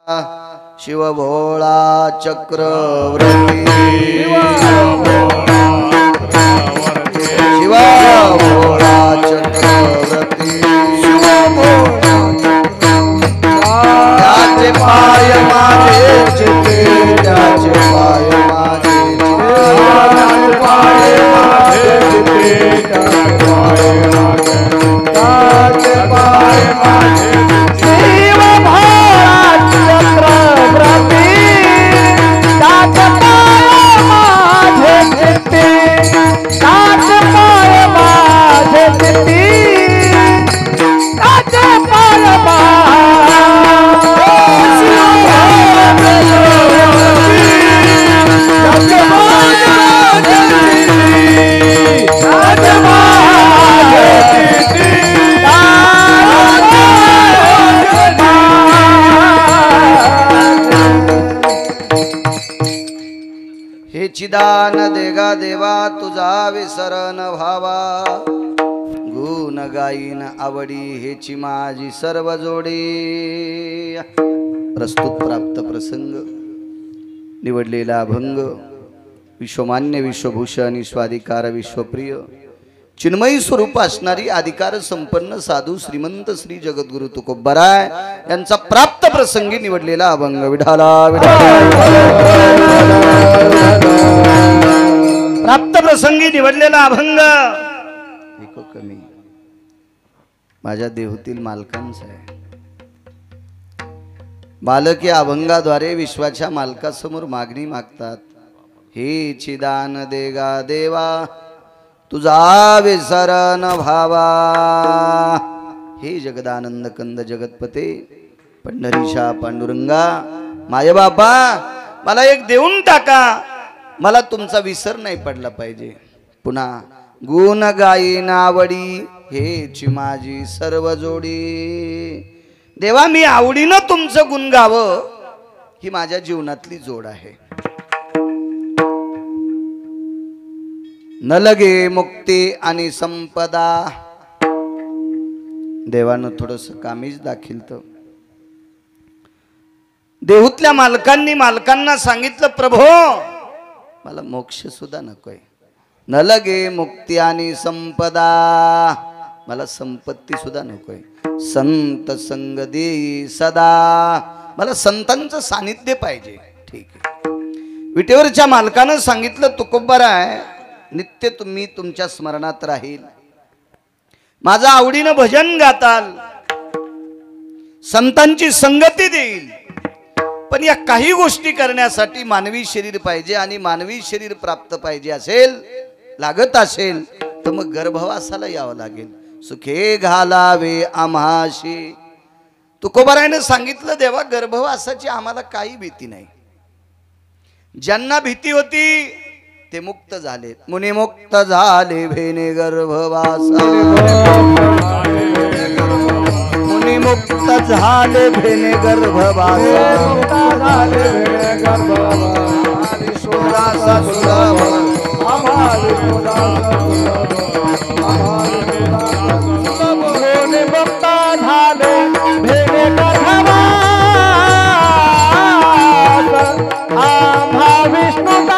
शिव भोळा चक्रवर्ती शिव भोळा चक्रवर्ती त्याचे पाय माझे चिते त्याचे पाय माझे चिदान देगा देवा तुझा विसरण भावा गुण गाईन आवडी हेची माझी सर्व जोडी प्रस्तुत प्राप्त प्रसंग निवडलेला अभंग विश्वमान्य विश्वभूषण स्वाधिकार विश्वप्रिय चिन्मयी स्वरूप असणारी अधिकार संपन्न साधू श्रीमंत श्री जगद्गुरु तुकोबराय यांचा प्राप्त प्रसंगी निवडलेला अभंग विठाला प्राप्त प्रसंगी निवडलेला अभंग एको कमी माझ्या देहूतील मालकांचा आहे। बालक या अभंगाद्वारे विश्वाच्या मालकासमोर मागणी मागतात, हे चिदान देगा देवा तुझा विसरण भावा, हे जगदानंद कंद जगतपते पंढरीशा पांडुरंगा माय बाबा मला एक देऊन टाका, मला तुमचा विसर नाही पडला पाहिजे। पुन्हा गुण गायीन आवडी हेची माझी सर्व जोडी, देवा मी आवडीनं तुमचं गुण गावं ही माझ्या जीवनातली जोड आहे। न लगे मुक्ती आणि संपदा, देवानं थोडस कामीज दाखिलत। देहूतल्या मालकांना सांगितलं, प्रभो मला मोक्ष सुद्धा नकोय, न लगे मुक्ती आणि संपदा, मला संपत्ती सुद्धा नकोय, संत संग देई सदा, मला संतांचं सानिध्य पाहिजे। ठीक आहे, विटेवरच्या मालकानं सांगितलं, तुकोबराय नित्य तुम्ही तुमच्या स्मरणात राहील, माझं आवडीनं भजन गाताल, संतांची संगती देईल, पण या काही गोष्टी करण्यासाठी मानवी शरीर पाहिजे, आणि मानवी शरीर प्राप्त पाहिजे असेल लागत असेल तर मग गर्भवासाला यावं लागेल, सुखे घालावे आम्हाशी। तुकोबरायनं सांगितलं, देवा गर्भवासाची आम्हाला काही भीती नाही, ज्यांना भीती होती ते मुक्त झाले, मुनी मुक्त झाले भेने गर्भवासा, मुनी मुक्त झाले भेने गर्भवासा, सुदासा सुलभ मुनी मुक्त झाले भेने गर्भवासा, आम्हा विष्णुदा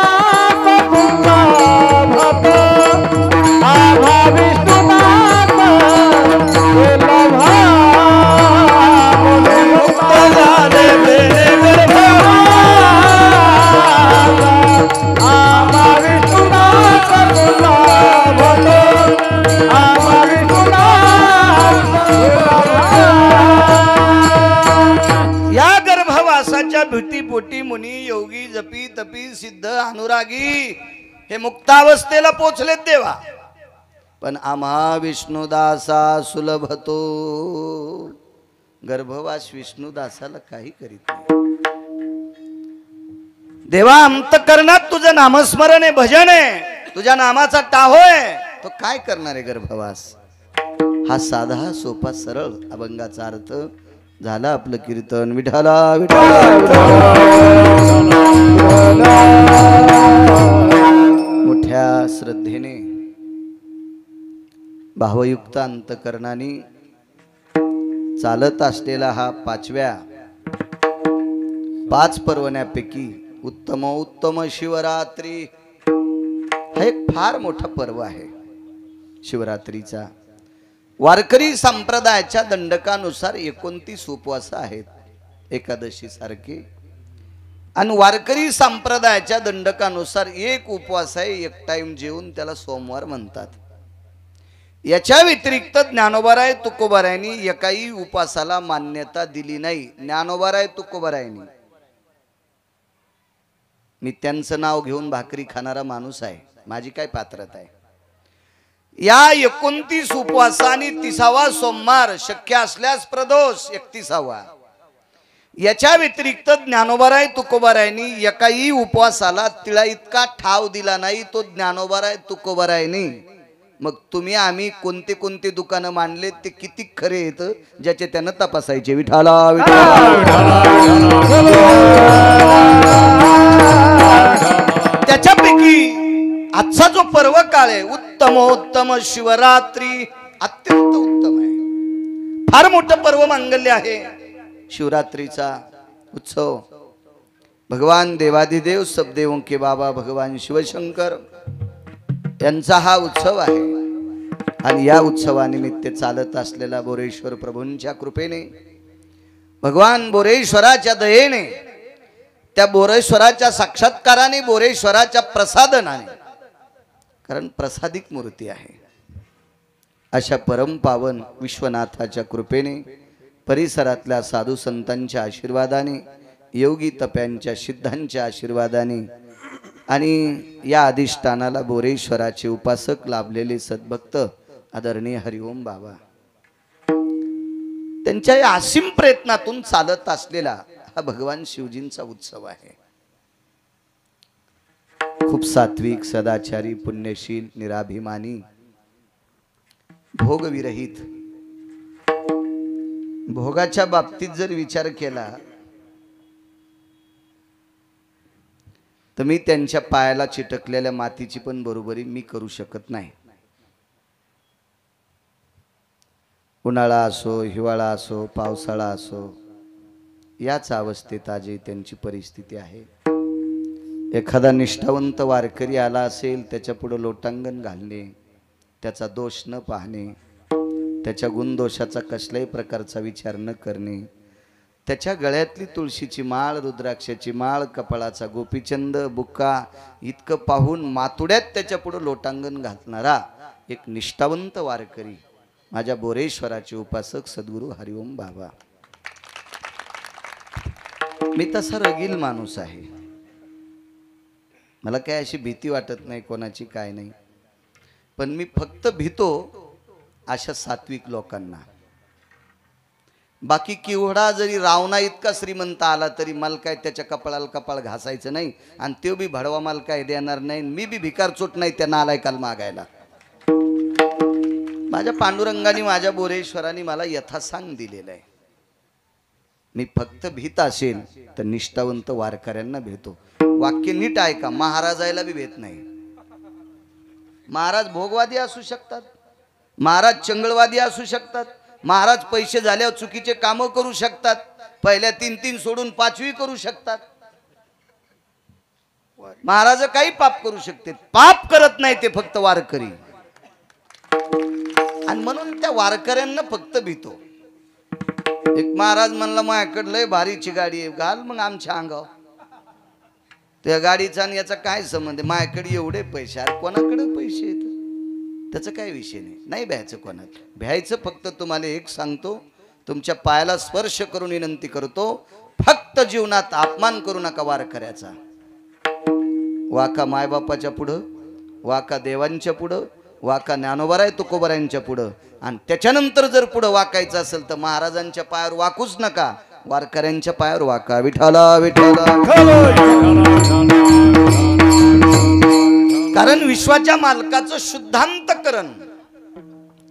भीतीपोटी मुनी योगी जपी तपी सिद्ध अनुरागी हे मुक्तावस्थेला पोचलेत देवा, पण आम्हा विष्णुदासा सुलभतो, गर्भवास विष्णुदासाला काही करीत नाही। देवा अंतकरणात तुझं नामस्मरण आहे, भजन आहे, तुझ्या नामाचा टाहो आहे, तो काय करणार आहे गर्भवास। हा साधा सोपा सरळ अभंगाचा अर्थ झाला आपलं कीर्तन विठाला विठाला। मोठ्या श्रद्धेने भावयुक्त अंतकरणाने चालत असलेला हा 5व्या 5 पर्वण्यापैकी उत्तम शिवरात्री हा एक फार मोठा पर्व आहे. शिवरात्रीचा वारकरी संप्रदायाच्या दंडकानुसार 29 उपवास आहेत एकादशी सारखे, आणि वारकरी संप्रदायाच्या दंडकानुसार एक उपवास आहे, एक टाइम जेवून त्याला सोमवार म्हणतात. याच्या व्यतिरिक्त ज्ञानोबाराय तुकोबारायांनी एकाही उपवासाला मान्यता दिली नाही. ज्ञानोबाराय तुकोबारायांनी, मी त्यांचं नाव घेऊन भाकरी खाणारा माणूस आहे, माझी काय पात्रता आहे. या 29 उपवासाने 30वा सोमवार शक्य असल्यास प्रदोष 31वा, याच्या व्यतिरिक्त ज्ञानोबाराय तुकोबारायांनी एकाही उपवासाला तिळा इतका ठाव दिला नाही तो ज्ञानोबाराय तुकोबारायांनी. मग तुम्ही आम्ही कोणते कोणते दुकानं मांडले ते किती खरे येत ज्याचे त्यानं तपासायचे. विठाला त्याच्यापैकी आजचा जो पर्व काळ आहे उत्तमोत्तम शिवरात्री अत्यंत उत्तम आहे. फार मोठं पर्व मांगल्य आहे शिवरात्रीचा उत्सव. भगवान देवादिदेव सबदेवों के बाबा भगवान शिवशंकर यांचा हा उत्सव आहे. आणि या उत्सवानिमित्त चालत असलेला बोरेश्वर प्रभूंच्या कृपेने, भगवान बोरेश्वराच्या दयेने, त्या बोरेश्वराच्या साक्षात्काराने, बोरेश्वराच्या प्रसादनाने, कारण प्रसादिक मूर्ती आहे, अशा परमपावन विश्वनाथाच्या कृपेने, परिसरातल्या साधू संतांच्या आशीर्वादाने, योगी तप्यांच्या सिद्धांच्या आशीर्वादाने आणि या अधिष्ठानाला बोरेश्वराचे उपासक लाभलेले सद्भक्त आदरणीय हरिओम बाबा त्यांच्या या असीम प्रयत्नातून चालत असलेला हा भगवान शिवजींचा उत्सव आहे. खूप सात्विक, सदाचारी, पुण्यशील, निराभिमानी, भोगविरहित. भोगाच्या बाबतीत जर विचार केला तर मी त्यांच्या पायाला चिटकलेल्या मातीची पण बरोबरी मी करू शकत नाही. उन्हाळा असो, हिवाळा असो, पावसाळा असो, याच अवस्थेत आजही त्यांची परिस्थिती आहे. एखादा निष्ठावंत वारकरी आला असेल, त्याच्या पुढे लोटांगण घालणे, त्याचा दोष न पाहणे, त्याच्या गुणदोषाचा कसल्याही प्रकारचा विचार न करणे, त्याच्या गळ्यातली तुळशीची माळ, रुद्राक्षाची माळ, कपाळाचा गोपीचंद, बुक्का इतकं पाहून मातुड्यात त्याच्या पुढे लोटांगण घालणारा एक निष्ठावंत वारकरी माझ्या बोरेश्वराचे उपासक सद्गुरू हरिओम बाबा. मी तसा रगील माणूस आहे, मला काय अशी भीती वाटत नाही कोणाची, काय नाही. पण मी फक्त भीतो अशा सात्विक लोकांना. बाकी किवडा जरी रावणा इतका श्रीमंत आला तरी मला काय त्याच्या कपाळाला कपाळ घासायचं नाही, आणि तो बी भडवा मला काय देणार नाही. मी बी भिकारचोट नाही त्या नालायकाला मागायला. माझ्या पांडुरंगाने, माझ्या बोरेश्वराने मला यथासांग दिलेलं आहे. मी फक्त भीत असेल तर निष्ठावंत वारकऱ्यांना भेटतो. वाक्य नीट ऐका, महाराजायला बी भेट नाही. महाराज भोगवादी असू शकतात, महाराज चंगळवादी असू शकतात, महाराज पैसे झाल्यावर चुकीचे कामं करू शकतात, पहिल्या 3 सोडून 5वी करू शकतात. महाराज काही पाप करू शकते, पाप करत नाही ते फक्त वारकरी. आणि म्हणून त्या वारकऱ्यांना फक्त भीतो. एक महाराज म्हणला माझ्याकडे लय भारीची गाडी आहे, घाल मग आमच्या अंगावर. त्या गाडीचा आणि याचा काय संबंध आहे? माझ्याकडे एवढे पैसे, अरे कोणाकडे पैसे आहेत त्याचा काही विषय नाही. नाही भ्यायचं कोणाला, भ्यायचं फक्त तुम्हाला एक सांगतो, तुमच्या पायाला स्पर्श करून विनंती करतो, फक्त जीवनात अपमान करू नका वारकऱ्याचा. वाका मायबापाच्या पुढं, वाका देवांच्या पुढं, वाका ज्ञानोबाराय तुकोबारायांच्या पुढं, आणि त्याच्यानंतर जर पुढं वाकायचं असेल तर महाराजांच्या पायावर वाकूच नका, वारकऱ्यांच्या पायावर वाका. विठाला विठाला. कारण विश्वाच्या मालकाचं शुद्धांतकरण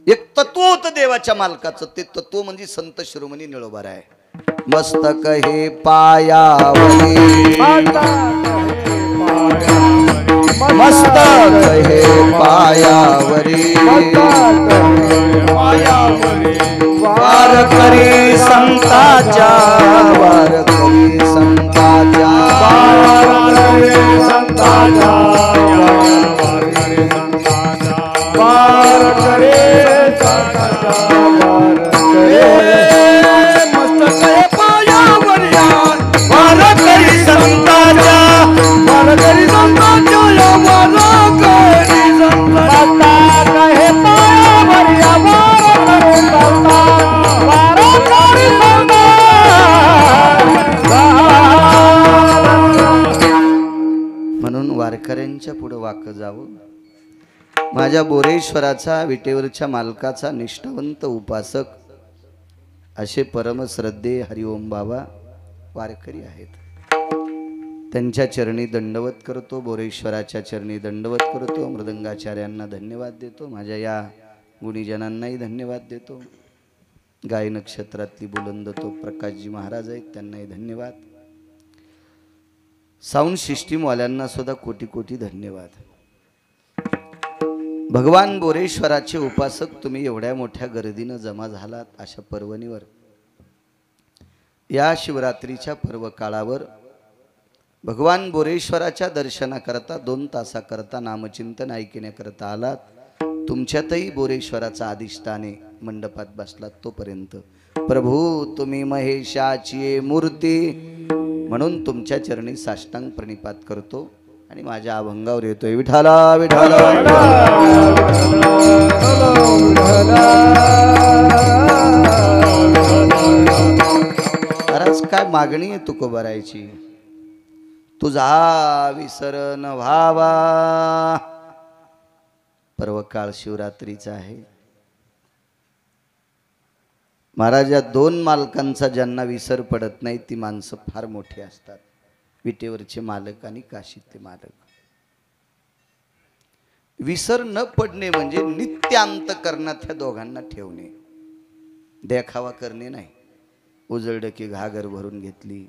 एक तत्व होतं देवाच्या मालकाचं. ते तत्व म्हणजे संत शिरोमणी निळोबाराय. मस्तक हे पायावरी, मस्तक हे पायावरी, वारकरी संताच्या, वारकरी संता देवांच्या पुढे वाकं जावं. माझ्या बोरेश्वराचा, विटेवरच्या मालकाचा निष्ठावंत उपासक असे परमश्रद्धेय हरिओम बाबा वारकरी आहेत. त्यांच्या चरणी दंडवत करतो, बोरेश्वराच्या चरणी दंडवत करतो. मृदंगाचार्यांना धन्यवाद देतो, माझ्या या गुणीजनांनाही धन्यवाद देतो. गाय नक्षत्रातली बुलंद तो प्रकाशजी महाराज आहेत, त्यांनाही धन्यवाद. साऊंड सिस्टीमवाल्यांना सुद्धा कोटी कोटी धन्यवाद. भगवान बोरेश्वराचे उपासक तुम्ही एवढ्या मोठ्या गर्दीनं जमा झालात अशा पर्वणीवर, या शिवरात्रीच्या पर्व काळावर भगवान बोरेश्वराच्या दर्शनाकरता 2 तासाकरता नामचिंतन ऐकण्याकरता आलात. तुमच्यातही बोरेश्वराचा अधिष्ठाने मंडपात बसलात. तोपर्यंत प्रभू तुम्ही महेशाची मूर्ती म्हणून तुमच्या चरणी साष्टांग प्रणिपात करतो आणि माझ्या अभंगावर येतोय. विठाला विठाला आज काय मागणी आहे तुकोबारायची? तुझा विसरण व्हावा. पर्वकाळ शिवरात्रीचा आहे. महाराज, या 2 मालकांचा ज्यांना विसर पडत नाही ती माणसं फार मोठी असतात. विटेवरचे मालक आणि काशीतले मालक. विसर न पडणे म्हणजे नित्य अंतःकरणात ह्या दोघांना ठेवणे, देखावा करणे नाही. उजळलं की घागर भरून घेतली,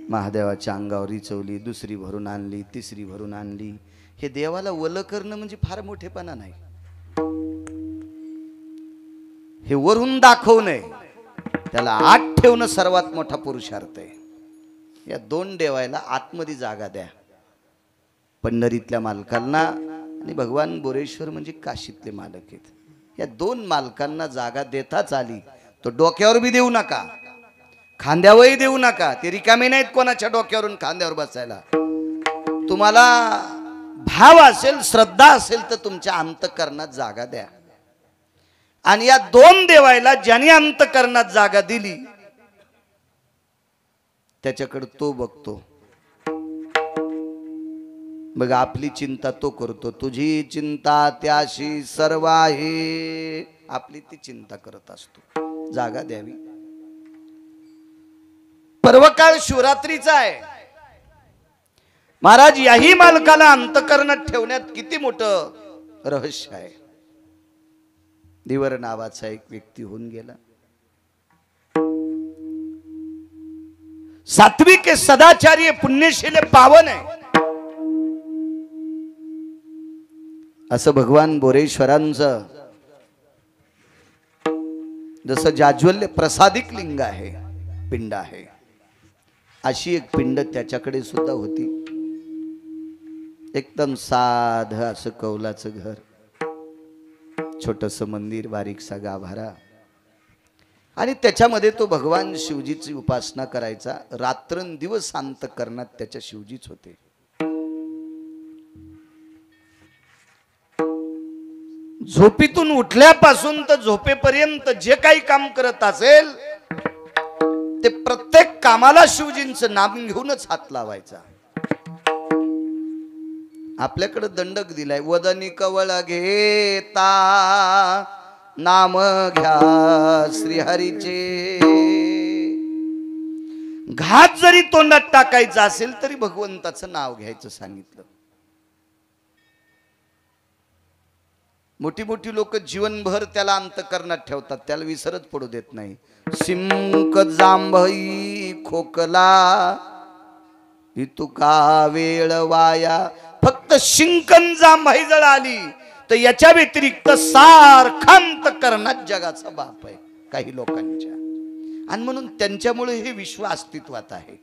महादेवाच्या अंगावर रिचवली, दुसरी भरून आणली, तिसरी भरून आणली. हे देवाला वल करणं म्हणजे फार मोठेपणा नाही. हे वरून दाखवणे, त्याला आत ठेवणं सर्वात मोठा पुरुषार्थ आहे. या 2 देवायला आतमध्ये जागा द्या. पंढरीतल्या मालकांना आणि भगवान बोरेश्वर म्हणजे काशीतले मालक आहेत. या 2 मालकांना जागा देताच आली. तो डोक्यावर बी देऊ नका, खांद्यावरही देऊ नका. ते रिकामे नाहीत कोणाच्या डोक्यावरून खांद्यावर बसायला. तुम्हाला भाव असेल, श्रद्धा असेल तर तुमच्या अंतःकरणात जागा द्या. आणि या 2 देवायला ज्याने अंतःकरणात जागा दिली त्याच्याकडे तो बघतो. बघा, आपली चिंता तो करतो. तुझी चिंता त्याशी सर्व आहे, आपली ती चिंता करत असतो. जागा द्यावी. पर्वकाळ शिवरात्रीचा आहे. महाराज, याही मालकाला अंतःकरणात ठेवण्यात किती मोठं रहस्य आहे. दिवर नावाचा एक व्यक्ती होऊन गेला. सात्विक सदाचारी पुण्यशील पावन आहे असं भगवान बोरेश्वरांचं जसं जाज्वल्य प्रसादिक लिंग आहे, पिंड आहे, अशी एक पिंड त्याच्याकडे सुद्धा होती. एकदम साध असं कौलाचं घर, छोटस मंदिर, बारीकसा गाभारा, आणि त्याच्यामध्ये तो भगवान शिवजीची उपासना करायचा. रात्रंदिवस अंतःकरणात त्याच्या शिवजीच होते. झोपेतून उठल्यापासून तर झोपेपर्यंत जे काही काम करत असेल ते प्रत्येक कामाला शिवजींचं नाम घेऊनच हात लावायचा. आपल्याकडे दंडक दिलाय, वदनी कवळ घेता नाम घ्या श्रीहरीचे. घात जरी तोंडात टाकायचा असेल तरी भगवंताचं नाव घ्यायचं सांगितलं. मोठी मोठी लोक जीवनभर त्याला अंतःकरणात ठेवतात, त्याला विसरत पडू देत नाही. सिंक जांभई खोकला ही तुका वेळ वाया. फक्त शिंकन जांभई जळ आली तर याच्या व्यतिरिक्त सारखा अंतःकरणात जगाचा बाप आहे काही लोकांच्या. आणि म्हणून त्यांच्यामुळे हे विश्व अस्तित्वात आहे.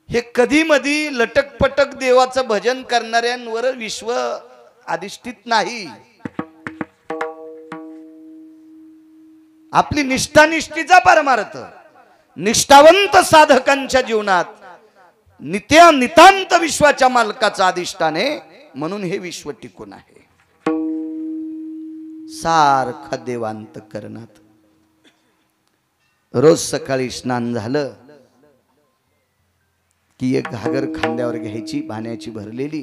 हे कधी मधी लटकपटक देवाचं भजन करणाऱ्यांवर विश्व अधिष्ठित नाही. आपली निष्ठानिष्ठीचा परमार्थ निष्ठावंत साधकांच्या जीवनात नितांत विश्वाच्या मालकाचा अधिष्ठाने, म्हणून हे विश्व टिकून आहे. सारखा देवांतःकरणात. रोज सकाळी स्नान झालं की एक घागर खांद्यावर घ्यायची पाण्याची भरलेली,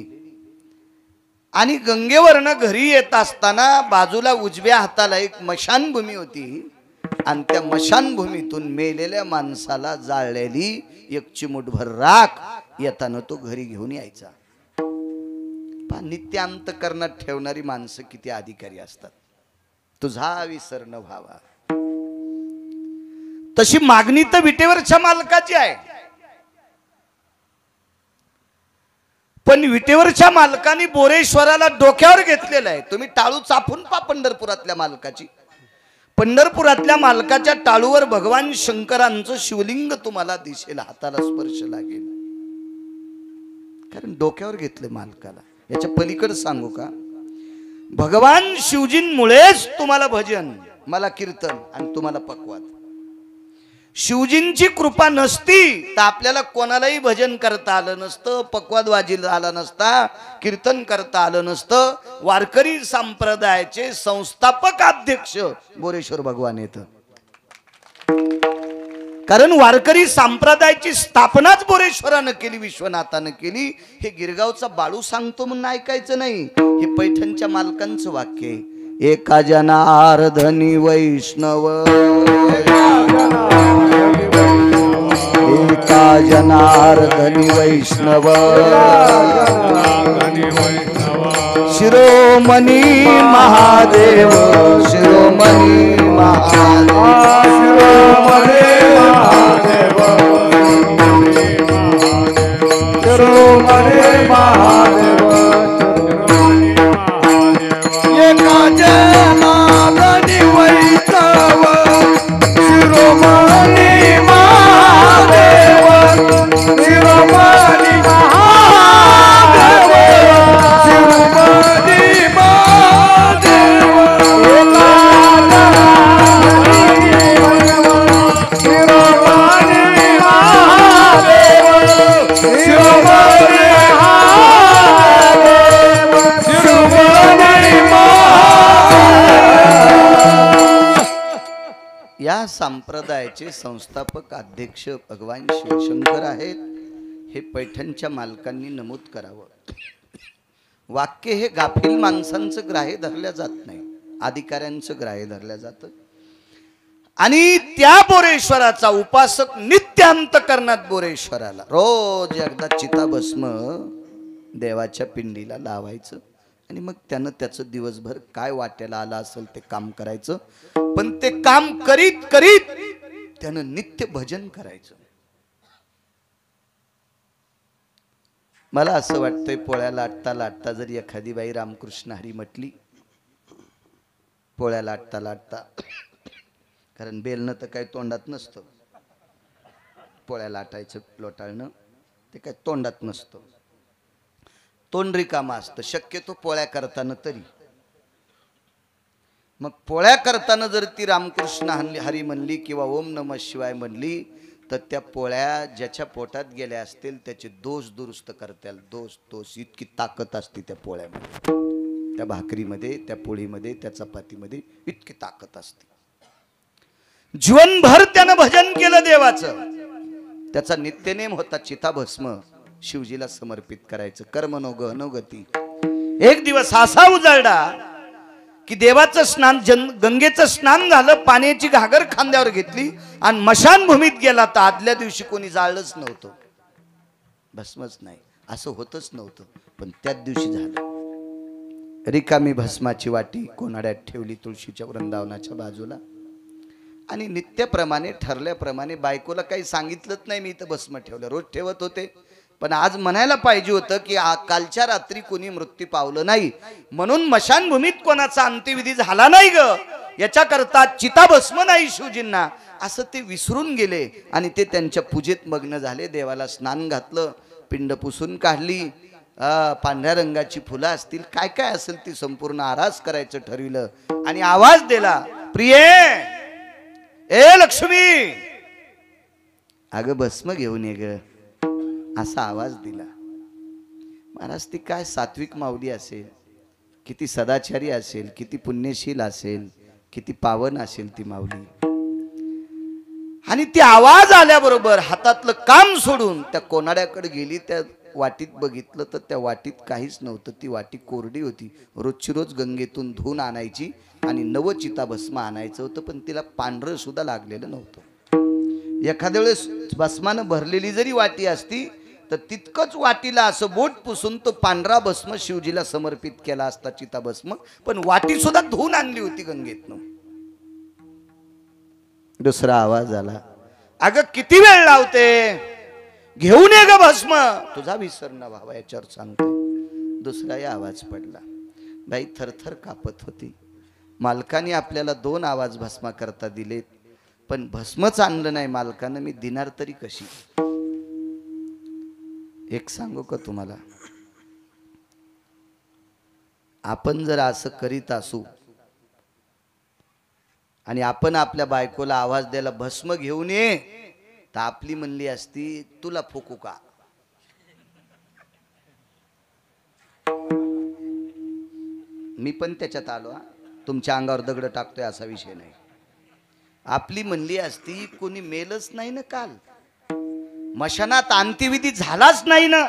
आणि गंगेवरनं घरी येत असताना बाजूला उजव्या हाताला एक मशानभूमी होती, आणि त्या मशानभूमीतून मेलेल्या माणसाला जाळलेली एक चिमूटभर राख येताना तो घरी घेऊन यायचा. नित्य अंतःकरणात ठेवणारी माणसं किती अधिकारी असतात. तुझा विसर न व्हावा, तशी मागणी तर विटेवरच्या मालकाची आहे. पण विटेवरच्या मालकाने बोरेश्वराला डोक्यावर घेतलेलं आहे. तुम्ही टाळू चापून पा पंढरपुरातल्या मालकाची. पंढरपुरातल्या मालकाच्या टाळूवर भगवान शंकरांचं शिवलिंग तुम्हाला दिसेल, हाताला स्पर्श लागेल, कारण डोक्यावर घेतलं मालकाला. याच्या पलीकडे सांगू का, भगवान शिवजींमुळेच तुम्हाला भजन, मला कीर्तन आणि तुम्हाला पक्वाद. शिवजींची कृपा नसती तर आपल्याला कोणालाही भजन करता आलं नसतं, पक्वाद वाजीला आला नसता, कीर्तन करता आलं नसतं. वारकरी संप्रदायाचे संस्थापक अध्यक्ष बोरेश्वर भगवान येतं, कारण वारकरी संप्रदायाची स्थापनाच बोरेश्वरानं केली, विश्वनाथानं केली. हे गिरगावचा बाळू सांगतो म्हणून ऐकायचं नाही, हे पैठणच्या मालकांचं वाक्य आहे. एका जनार्दनी वैष्णव, एका जनार्दनी वैष्णव, शिरोमणी महादेव, शिरोमणी महादेव, शिरोमणी महादेव, शिरोमणी महादेव, एका जनार्दनी वैष्णव, शिरोमणी महादेव, शिरोमणी महादेव, शिरोमणी महादेव, शिरोमणी महादेव, शिरोमणी या संप्रदायाचे संस्थापक अध्यक्ष भगवान शिवशंकर आहेत. हे पैठणच्या मालकांनी नमूद करावं. वाक्य हे गाफील माणसांचं ग्राह्य धरल्या जात नाही, अधिकाऱ्यांचं ग्राह्य धरल्या जातं. आणि त्या बोरेश्वराचा उपासक नित्य अंतःकरणात बोरेश्वराला रोज एकदा चिताभस्म देवाच्या पिंडीला लावायचं, आणि मग त्यानं त्याचं दिवसभर काय वाट्याला आलं असेल ते काम करायचं. पण ते काम करीत करीत त्यानं नित्य भजन करायचं. मला असं वाटतंय, पोळ्या लाटता लाटता जरी एखादी बाई रामकृष्ण हरी म्हटली, पोळ्या लाटता लाटता, कारण बेलणं तर काही तोंडात नसतं, पोळ्या लाटायचं लोटाळणं ते काय तोंडात नसतं, तोंड रिकामं असतं शक्यतो पोळ्या करताना तरी. मग पोळ्या करताना जर ती रामकृष्ण हरी म्हणली किंवा ओम नमः शिवाय म्हणली, तर त्या पोळ्या ज्याच्या पोटात गेल्या असतील त्याचे दोष दुरुस्त करता येईल. दोष इतकी ताकद असते त्या पोळ्यामध्ये, त्या भाकरीमध्ये, त्या पोळीमध्ये, त्या चपातीमध्ये इतकी ताकद असते. जीवनभर त्यानं भजन केलं देवाचं. त्याचा नित्यनेम होता चिताभस्म शिवजीला समर्पित करायचं. कर्मनो गहनोगती. एक दिवस असा उजाडला की देवाचं स्नान, गंगेचं स्नान झालं, पाण्याची घागर खांद्यावर घेतली आणि मशानभूमीत गेला. तर आदल्या दिवशी कोणी जाळलंच नव्हतं, भस्मच नाही, असं होतच नव्हतं. पण त्याच दिवशी झालं. रिकामी भस्माची वाटी कोणाड्यात ठेवली तुळशीच्या वृंदावनाच्या बाजूला, आणि नित्यप्रमाणे ठरल्याप्रमाणे बायकोला काही सांगितलंच नाही मी इथं भस्म ठेवलं, रोज ठेवत होते. पण आज म्हणायला पाहिजे होतं की कालच्या रात्री कोणी मृत्यू पावलं नाही, म्हणून मशानभूमीत कोणाचा अंत्यविधी झाला नाही ग, याच्याकरता चिताभस्म नाही शिवजींना, असं ते विसरून गेले. आणि ते त्यांच्या पूजेत मग्न झाले. देवाला स्नान घातलं, पिंड पुसून काढली, पांढऱ्या रंगाची फुलं असतील, काय काय असेल ती संपूर्ण आरास करायचं ठरविलं. आणि आवाज दिला, प्रिये, ए लक्ष्मी, अगं भस्म घेऊन ये ग, असा आवाज दिला. महाराज ती काय सात्विक माऊली असेल, किती सदाचारी असेल, किती पुण्यशील असेल, किती पावन असेल ती माऊली. आणि ती आवाज आल्याबरोबर हातातलं काम सोडून त्या कोनाड्याकडे गेली. त्या वाटीत बघितलं तर त्या वाटीत काहीच नव्हतं. ती वाटी कोरडी होती. रोजची रोज गंगेतून धुवून आणायची आणि नवचिता भस्म आणायचं होतं, पण तिला पांढरं सुद्धा लागलेलं नव्हतं. एखाद्या वेळेस भस्मानं भरलेली जरी वाटी असती तर तितकंच वाटीला असं बोट पुसून तो पांढरा भस्म शिवजीला समर्पित केला असता, चिता भस्म. पण वाटी सुद्धा धुवून आणली होती गंगेतनं. दुसरा आवाज आला, अगं किती वेळ लावते, घेऊन ये ग भस्म, तुझा विसर न व्हावा याच्यावर सांगते. दुसराही आवाज पडला. बाई थरथर कापत होती. मालकाने आपल्याला 2 आवाज भस्मा करता दिलेत, पण भस्मच आणलं नाही मालकानं, मी दिनार तरी कशी. एक सांगू का तुम्हाला, आपण जर असं करीत असू आणि आपण आपल्या बायकोला आवाज द्यायला भस्म घेऊन ये, तर आपली म्हणली असती तुला फुकू का. मी पण त्याच्यात आलो, तुमच्या अंगावर दगड टाकतोय असा विषय नाही. आपली म्हणली असती कोणी मेलच नाही ना काल, मशानात अंत्यविधी झालाच नाही ना,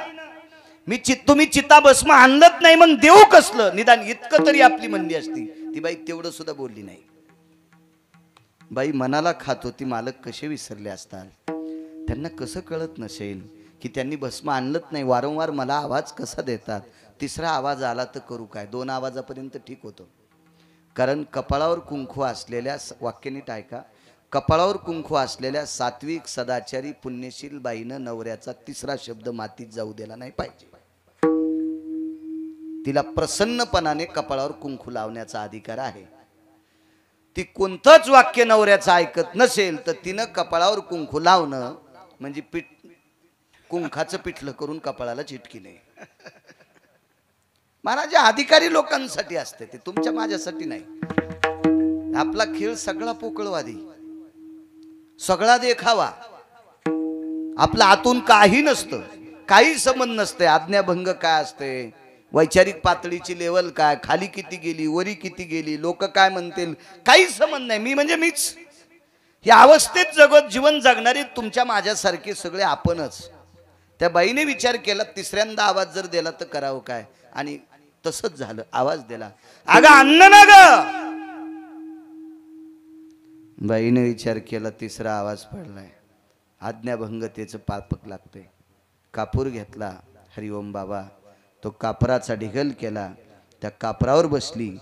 तुम्ही चिता भस्म आणलत नाही, मग देऊ कसलं, निदान इतकं तरी आपली म्हणली असती. ती बाई तेवढं सुद्धा बोलली नाही. बाई मनाला खात होती, मालक कसे विसरले असतात. त्यांना कसं कळत नसेल की त्यांनी भस्म आणलंच नाही, वारंवार मला आवाज कसा देतात. तिसरा आवाज आला तर करू काय. 2 आवाजापर्यंत ठीक होतं, कारण कपाळावर कुंकू असलेल्या, वाक्य नीट ऐका, कपाळावर कुंकू असलेल्या सात्विक सदाचारी पुण्यशील बाईनं नवऱ्याचा तिसरा शब्द मातीत जाऊ दिला नाही पाहिजे. तिला प्रसन्नपणाने कपाळावर कुंकू लावण्याचा अधिकार आहे. ती कोणतंच वाक्य नवऱ्याचं ऐकत नसेल तर तिनं कपाळावर कुंकू लावणं म्हणजे कुंखाचं पिठलं करून कपाळाला चिटकिने. महाराज अधिकारी लोकांसाठी असते, ते तुमच्या माझ्यासाठी नाही. आपला खेळ सगळा पोकळवादी, सगळा देखावा, आपला आतून काही नसतं, काही संबंध नसते. आज्ञाभंग काय असते, वैचारिक पातळीची लेवल काय, खाली किती गेली, वरी किती गेली, लोक काय म्हणतील, काही संबंध नाही. मी म्हणजे मीच. या अवस्थेत जगत जीवन जगणारे तुमच्या माझ्यासारखे सगळे आपणच. त्या बाईने विचार केला, तिसऱ्यांदा आवाज जर दिला तर करावं काय, आणि तसंच झालं. आवाज दिला, अगं अन्न ना ग. बाईने विचार केला, तिसरा आवाज पडलाय, आज्ञाभंगतेचं पापक लागतंय. कापूर घेतला, हरिओम बाबा, तो कापराचा ढिगल केला, त्या कापरावर बसली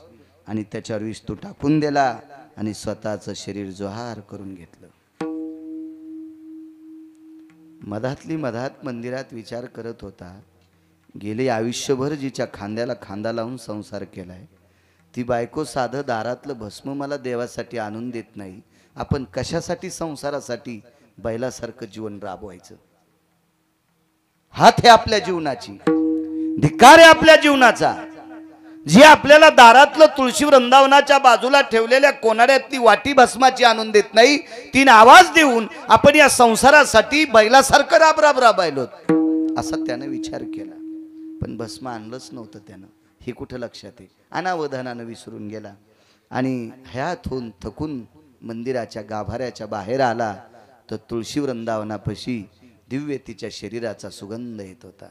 आणि त्याच्यावर विस्तू टाकून दिला आणि स्वतःचं शरीर जोहार करून घेतलं. मधातली मधात मंदिरात विचार करत होता, गेले आयुष्यभर जिच्या खांद्याला खांदा लावून संसार केलाय, ती बायको साधं दारातलं भस्म मला देवासाठी आणून देत नाही, आपण कशासाठी संसारासाठी बैलासारखं जीवन राबवायचं. हात हे आपल्या जीवनाची, धिक्कार आहे आपल्या जीवनाचा. जी आपल्याला दारातलं तुळशी वृंदावनाच्या बाजूला ठेवलेल्या कोनाड्यातली वाटी भस्माची आणून देत नाही, तीन आवाज देऊन आपण या संसारासाठी बैलासारखं राब राबायलो, असा त्यानं विचार केला. पण भस्म आणलंच नव्हतं त्यानं, हे कुठं लक्षात आहे. अनावधानानं विसरून गेला आणि हयात होऊन थकून मंदिराच्या गाभाऱ्याच्या बाहेर आला तर तुळशी वृंदावनापाशी दिव्य तिच्या शरीराचा सुगंध येत होता.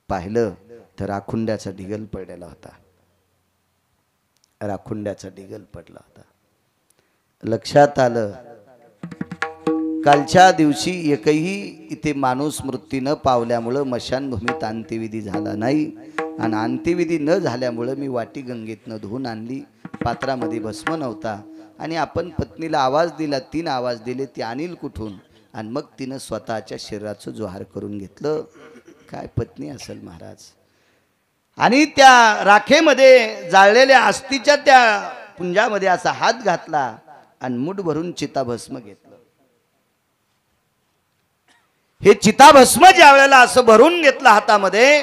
पाहिलं तर राखुंड्याचा ढिगल पडलेला होता. राखुंड्याचा ढिगल पडला होता. लक्षात आलं, कालच्या दिवशी एकही इथे माणूस मृत्यू न पावल्यामुळं मशानभूमीत अंत्यविधी झाला नाही, आणि अंत्यविधी न झाल्यामुळं मी वाटी गंगेतनं धुवून आणली, पात्रामध्ये भस्म नव्हता, आणि आपण पत्नीला आवाज दिला, 3 आवाज दिले, ती आणील कुठून, आणि मग तिनं स्वतःच्या शरीराचं जोहार करून घेतलं. काय पत्नी असेल महाराज. आणि त्या राखेमध्ये जाळलेल्या अस्थिच्या त्या पुंजामध्ये असा हात घातला आणि मूठ भरून चिताभस्म घेतलं. हे चिताभस्म ज्या वेळेला असं भरून घेतलं हातामध्ये,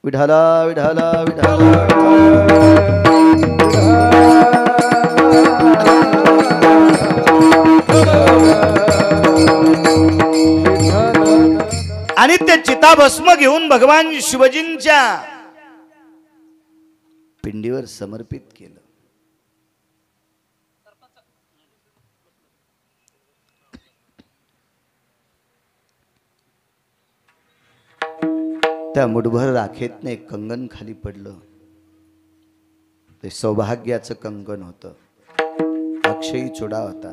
विठाला विठाला विठाला आणि ते चिताभस्म घेऊन भगवान शिवजींच्या पिंडीवर समर्पित केलं. त्या मुठभर राखेतनं एक कंगन खाली पडलं. ते सौभाग्याचं कंगन होतं. अक्षयी चुडा होता.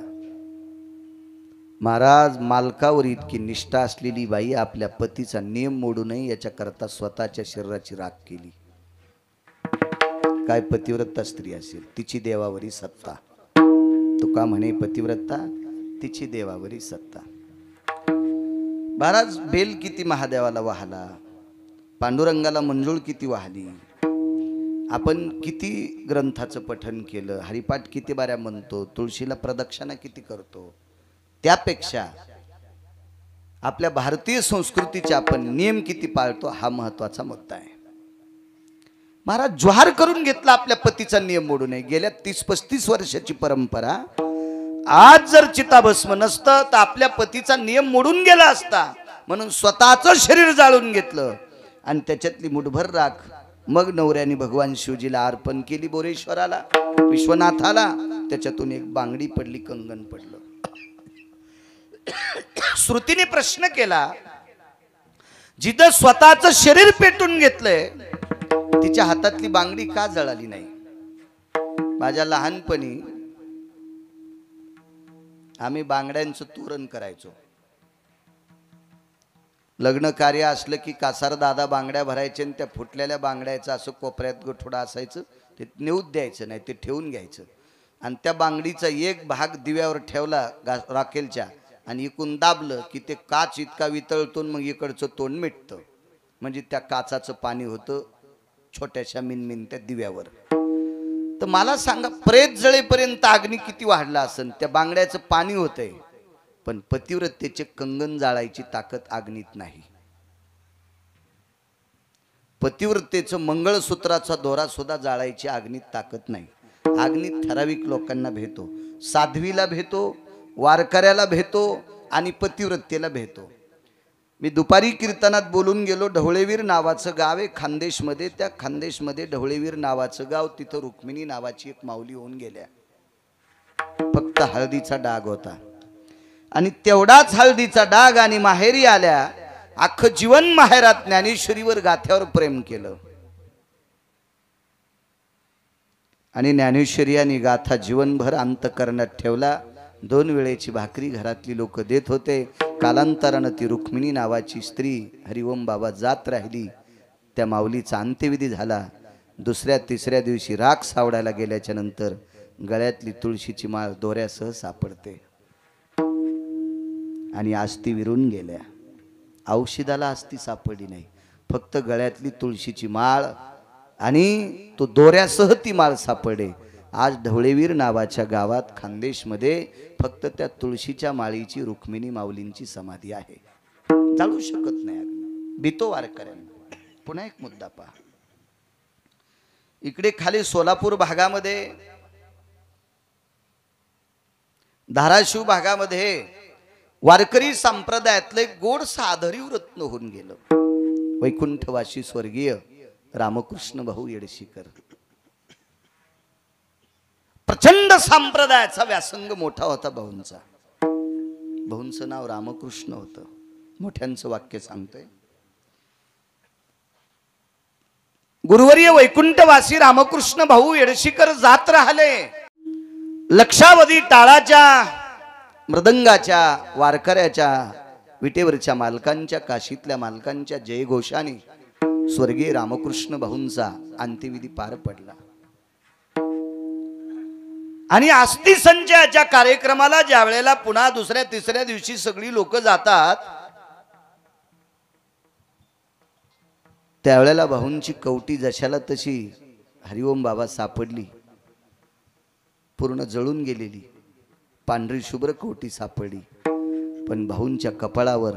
महाराज, मालकावर इतकी निष्ठा असलेली बाई आपल्या पतीचा नियम मोडू नये याच्याकरता स्वतःच्या शरीराची राख केली. काय पतिव्रता स्त्री असेल, तिची देवावरी सत्ता. तुका म्हणे पतिव्रता, तिची देवावरी सत्ता. महाराज, बेल किती महादेवाला वाहला, पांडुरंगाला मंजुळ किती वाहली, आपण किती ग्रंथाचं पठन केलं, हरिपाठ किती बाऱ्या म्हणतो, तुळशीला प्रदक्षिणा किती करतो, त्यापेक्षा आपल्या भारतीय संस्कृतीचे आपण नियम किती पाळतो हा महत्वाचा मुद्दा आहे. महाराज ज्वार करून घेतला आपल्या पतीचा नियम मोडू नये. गेल्या 30-35 वर्षाची परंपरा. आज जर चिताभस्म नसतं तर आपल्या पतीचा नियम मोडून गेला असता. म्हणून स्वतःचं शरीर जाळून घेतलं आणि त्याच्यातली मुठभर राख मग नवऱ्याने भगवान शिवजीला अर्पण केली, बोरेश्वराला, विश्वनाथाला. त्याच्यातून एक बांगडी पडली, कंगन पडलं. श्रुतीने प्रश्न केला, जिथं स्वतःचं शरीर पेटून घेतलंय तिच्या हातातली बांगडी का जळाली नाही? माझ्या लहानपणी आम्ही बांगड्यांचं तोरण करायचो. लग्न कार्य असलं की कासार दादा बांगड्या भरायचे आणि त्या फुटलेल्या बांगड्याचं असं कोपऱ्यात गोठोडा असायचं, ते नेऊत द्यायचं नाही, ते ठेवून घ्यायचं. आणि त्या बांगडीचा एक भाग दिव्यावर ठेवला राखेलच्या आणि इकून दाबलं की ते काच इतका वितळतो, मग इकडचं तोंड मिटतं. म्हणजे त्या काचाचं पाणी होतं छोट्याशा मिनमिनत्या दिव्यावर. तर मला सांगा, प्रेत जळेपर्यंत अग्नी किती वाढला असेल, त्या बांगड्याचं पाणी होतंय, पण पतिव्रतेचे कंगन जाळायची ताकद अग्नीत नाही. पतिव्रतेचं मंगळसूत्राचा दोरा सुद्धा जाळायची अग्नीत ताकद नाही. अग्नीत ठराविक लोकांना भेटतो, साध्वीला भेटतो, वारकऱ्याला भेटतो आणि पतिव्रतेला भेटतो. मी दुपारी कीर्तनात बोलून गेलो. ढवळेवीर नावाचं गाव आहे खानदेशमध्ये. त्या खानदेशमध्ये ढवळेवीर नावाचं गाव, तिथं रुक्मिणी नावाची एक माऊली होऊन गेल्या. फक्त हळदीचा डाग होता आणि तेवढाच हळदीचा डाग आणि माहेरी आल्या. अख्खं जीवन माहेरात ज्ञानेश्वरीवर गाथ्यावर प्रेम केलं आणि ज्ञानेश्वरी आणि गाथा जीवनभर अंतकरणात ठेवला. 2 वेळेची भाकरी घरातली लोक देत होते. कालांतरानं ती रुक्मिणी नावाची स्त्री हरिओम बाबा जात राहिली. त्या माऊलीचा अंत्यविधी झाला. 2ऱ्या-3ऱ्या दिवशी राख सावडायला गेल्याच्या नंतर गळ्यातली तुळशीची माळ दोऱ्यासह सापडते आणि आस्ती विरून गेल्या. औषधाला आस्ती सापडली नाही, फक्त गळ्यातली तुळशीची माळ आणि तो दोऱ्यासह ती माळ सापडे. आज ढवळेवीर नावाच्या गावात खानदेशमध्ये फक्त त्या तुळशीच्या माळीची रुक्मिणी माऊलींची समाधी आहे. जाळू शकत नाही अग्नी, भीतो वारकऱ्यांना. पुन्हा एक मुद्दा पहा, इकडे खाली सोलापूर भागामध्ये, धाराशिव भागामध्ये वारकरी संप्रदायातले गोड साधरी रत्न होऊन गेलं. वैकुंठवासी स्वर्गीय रामकृष्ण भाऊ येडशीकर. प्रचंड संप्रदायाचा व्यासंग मोठा होता भाऊंचा. भाऊंचं नाव रामकृष्ण होतं. मोठ्यांचं वाक्य सांगतोय, गुरुवर्य वैकुंठवासी रामकृष्ण भाऊ येडशीकर जात राहिले. लक्षावधी टाळाच्या, मृदंगाच्या, वारकऱ्याच्या, विटेवरच्या मालकांच्या, काशीतल्या मालकांच्या जयघोषाने स्वर्गीय रामकृष्ण भाऊंचा अंत्यविधी पार पडला. आणि आस्ती संचयाच्या कार्यक्रमाला ज्या वेळेला पुन्हा 2ऱ्या-3ऱ्या दिवशी सगळी लोक जातात, त्यावेळेला भाऊंची कवटी जशाला तशी हरिओम बाबा सापडली. पूर्ण जळून गेलेली पांढरी शुभ्र कवटी सापडली. पण भाऊंच्या कपाळावर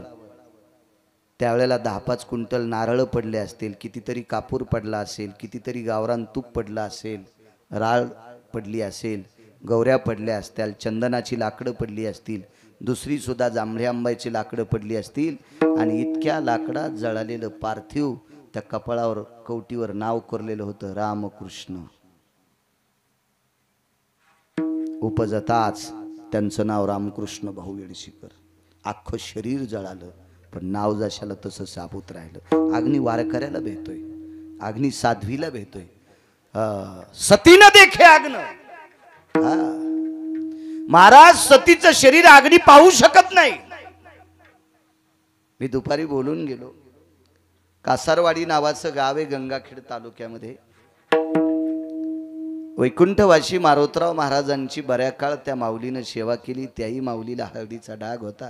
त्यावेळेला 10-5 क्विंटल नारळ पडले असतील, कितीतरी कापूर पडला असेल, कितीतरी गावरान तूप पडला असेल, राळ पडली असेल, गौऱ्या पडल्या असतील, चंदनाची लाकडं पडली असतील, दुसरी सुद्धा जांभळ्या आंब्याची लाकडं पडली असतील. आणि इतक्या लाकडात जळालेलं पार्थिव त्या कपाळावर, कवटीवर नाव कोरलेलं होतं रामकृष्ण. उपजताच त्यांचं नाव रामकृष्ण भाऊ येडशीकर. अख्खं शरीर जळालं, पण नाव जशाला तसं साबूत राहिलं. अग्नी वारकऱ्याला भेटतोय, अग्नी साध्वीला भेटतोय, सतीनं देखे अग्न. महाराज सतीचं शरीर अग्नी पाहू शकत नाही. मी दुपारी बोलून गेलो. कासारवाडी नावाचं गाव आहे गंगाखेड तालुक्यामध्ये. वैकुंठवासी मारोतराव महाराजांची बऱ्या काळ त्या माऊलीनं सेवा केली. त्याही माऊलीला हळदीचा डाग होता.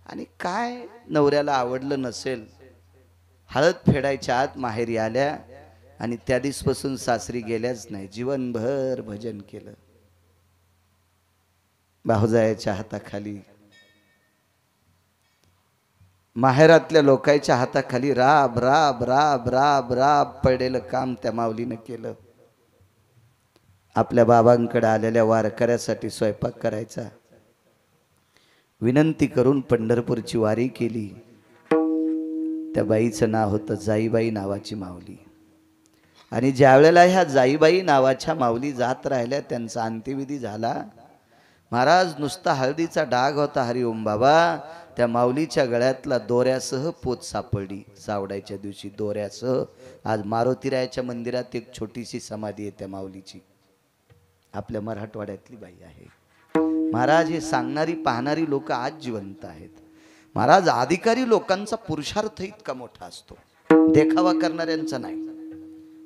आणि काय नवऱ्याला आवडलं नसेल, हळद फेडायच्या आत माहेरी आल्या आणि त्या दिवसापासून सासरी गेल्याच नाही. जीवनभर भजन केलं. भाऊजायाच्या हाताखाली, माहेरातल्या लोकांच्या हाताखाली राब राब राब राब राब पडलेलं काम त्या माऊलीनं केलं. आपल्या बाबांकडे आलेल्या वारकऱ्यासाठी स्वयंपाक करायचा. विनंती करून पंढरपूरची वारी केली. त्या बाईचं नाव होतं जाईबाई नावाची माऊली. आणि ज्या वेळेला ह्या जाईबाई नावाच्या माऊली जात राहिल्या, त्यांचा अंत्यविधी झाला. महाराज नुसता हळदीचा डाग होता. हरिओम बाबा. त्या माऊलीच्या गळ्यातला दोऱ्यासह पोत सापडली. सावडायच्या दिवशी दोऱ्यासह. आज मारुतीरायाच्या मंदिरात एक छोटीशी समाधी आहे त्या माऊलीची. आपल्या मराठवाड्यातली बाई आहे. महाराज हे सांगणारी पाहणारी लोक आज जिवंत आहेत. महाराज अधिकारी लोकांचा पुरुषार्थ इतका मोठा असतो, देखावा करणाऱ्यांचा नाही.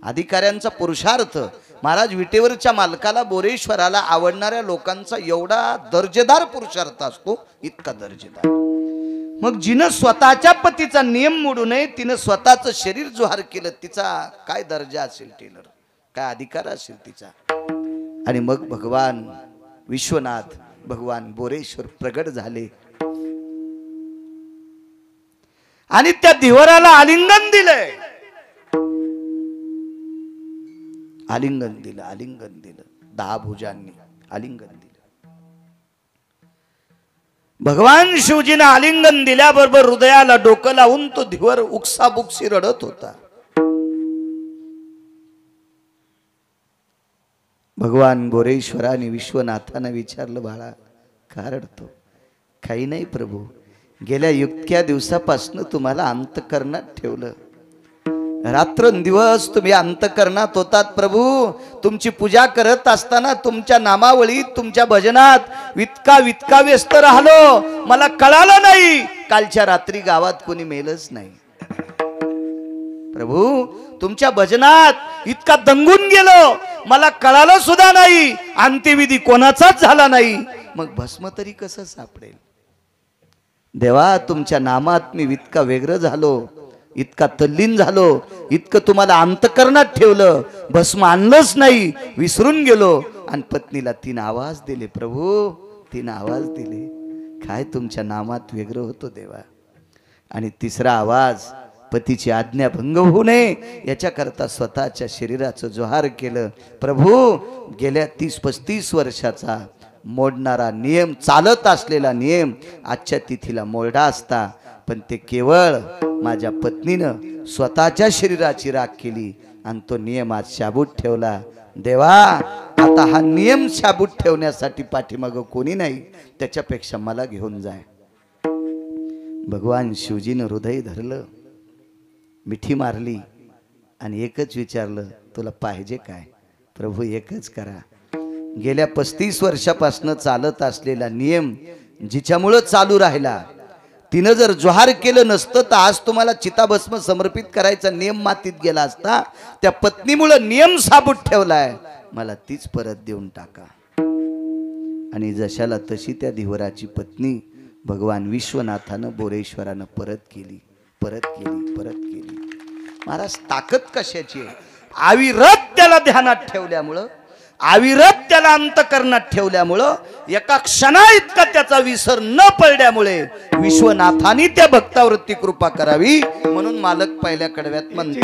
अधिकाऱ्यांचा पुरुषार्थ, महाराज विटेवरच्या मालकाला, बोरेश्वराला आवडणाऱ्या लोकांचा एवढा दर्जेदार पुरुषार्थ असतो, इतका दर्जेदार. मग जिनं स्वतःच्या पतीचा नियम मोडू नये, तिनं स्वतःचं शरीर जोहार केलं. तिचा काय दर्जा असेल, टेलर काय अधिकार असेल तिचा. आणि मग भगवान विश्वनाथ, भगवान बोरेश्वर प्रगट झाले आणि त्या धिवराला आलिंगन दिलंय. आलिंगन दिलं, आलिंगन दिलं. 10 भुजांनी आलिंगन दिलं. भगवान शिवजीनं आलिंगन दिल्याबरोबर हृदयाला डोकं लावून तो धिवर उकसाबुकसी रडत होता. भगवान बोरेश्वराने विश्वनाथानं विचारलं, बाळा का रडतो? काही नाही प्रभू, गेल्या इतक्या दिवसापासून तुम्हाला अंतकरणात ठेवलं. रात्रंदिवस तुम्ही अंतकरणात होतात प्रभू. तुमची पूजा करत असताना तुमच्या नामावळीत, तुमच्या भजनात वितका व्यस्त राहिलो. मला कळालं नाही. कालच्या रात्री गावात कोणी मेलच नाही प्रभू. तुमच्या भजनात इतका दंगून गेलो, मला कळालं सुद्धा नाही. अंत्यविधी कोणाचाच झाला नाही. मग भस्म तरी कसं सापडेल? देवा, तुमच्या नामात मी इतका वेगळं झालो, इतका तल्लीन झालो, इतकं तुम्हाला अंतकरणात ठेवलं, भस्म आणलंच नाही, विसरून गेलो. आणि पत्नीला 3 आवाज दिले प्रभू, 3 आवाज दिले. काय तुमच्या नामात वेगळं होतो देवा. आणि 3रा आवाज, पतीची आज्ञा भंग होऊ नये याच्याकरता स्वतःच्या शरीराचं जोहार केलं. प्रभू, गेल्या 30-35 वर्षाचा मोडणारा नियम, चालत असलेला नियम आजच्या तिथीला मोडा असता, पण ते केवळ माझ्या पत्नीनं स्वतःच्या शरीराची राख केली आणि तो नियम आज शाबूत ठेवला. देवा, आता हा नियम शाबूत ठेवण्यासाठी पाठीमागं कोणी नाही, त्याच्यापेक्षा मला घेऊन जाय. भगवान शिवजीनं हृदय धरलं, मिठी मारली आणि एकच विचारलं, तुला पाहिजे काय? प्रभू एकच करा. गेल्या 35 वर्षापासून चालत असलेला नियम जिच्यामुळं चालू राहिला, तिनं जर जोहार केलं नसतं तर आज तुम्हाला चिताभस्म समर्पित करायचा नियम मातीत गेला असता. त्या पत्नीमुळं नियम साबूत ठेवलाय, मला तीच परत देऊन टाका. आणि जशाला तशी त्या धिवराची पत्नी भगवान विश्वनाथानं, बोरेश्वरानं परत केली. महाराज, ताकद कशाची आहे? अविरत त्याला ध्यानात ठेवल्यामुळं, अविरत त्याला अंतकरणात ठेवल्यामुळं, एका क्षणा इतका त्याचा विसर न पडल्यामुळे विश्वनाथानी त्या भक्तावरती कृपा करावी. म्हणून मालक पहिल्या कडव्यात म्हणतात,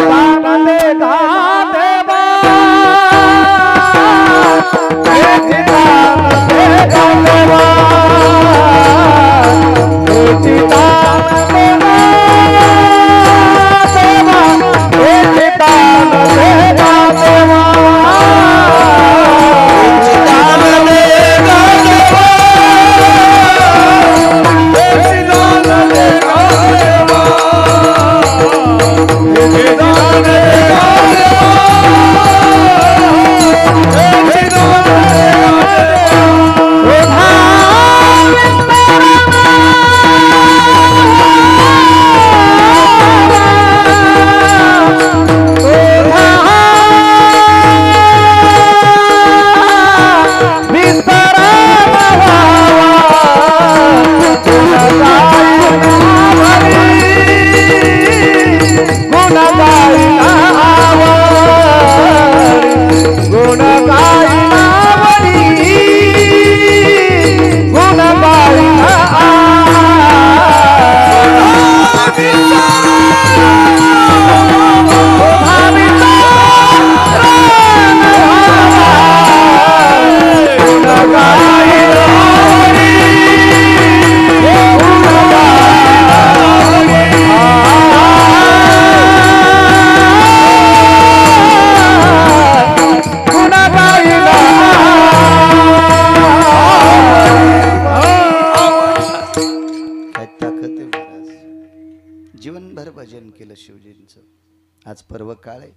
सुंदर भजन केलं शिवजींचं. आज पर्व काळ आहे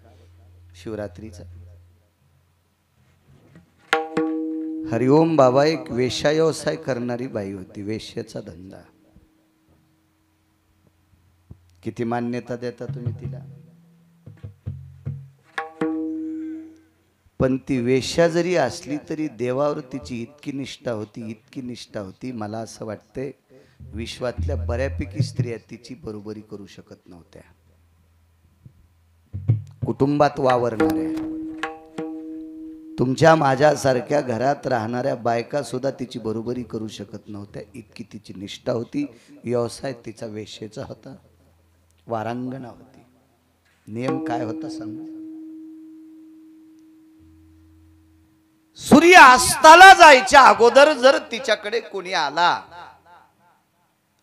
शिवरात्रीचा. हरिओम बाबा एक वेश्या व्यवसाय करणारी बाई होती, वेश्याचा धंदा. किती मान्यता देता तुम्ही तिला? पण ती वेश्या जरी असली तरी देवावर तिची इतकी निष्ठा होती, इतकी निष्ठा होती, मला असं वाटतंय विश्वातल्या बऱ्यापैकी स्त्रिया तिची बरोबरी करू शकत नव्हत्या. कुटुंबात वावरणाऱ्या, तुमच्या माझ्यासारख्या घरात राहणाऱ्या बायका सुद्धा तिची बरोबरी करू शकत नव्हत्या, इतकी तिची निष्ठा होती. व्यवसाय तिचा वेश्येचा होता, वारांगणा होती. नियम काय होता सांग? सूर्य अस्ताला जायच्या अगोदर जर तिच्याकडे कोणी आला,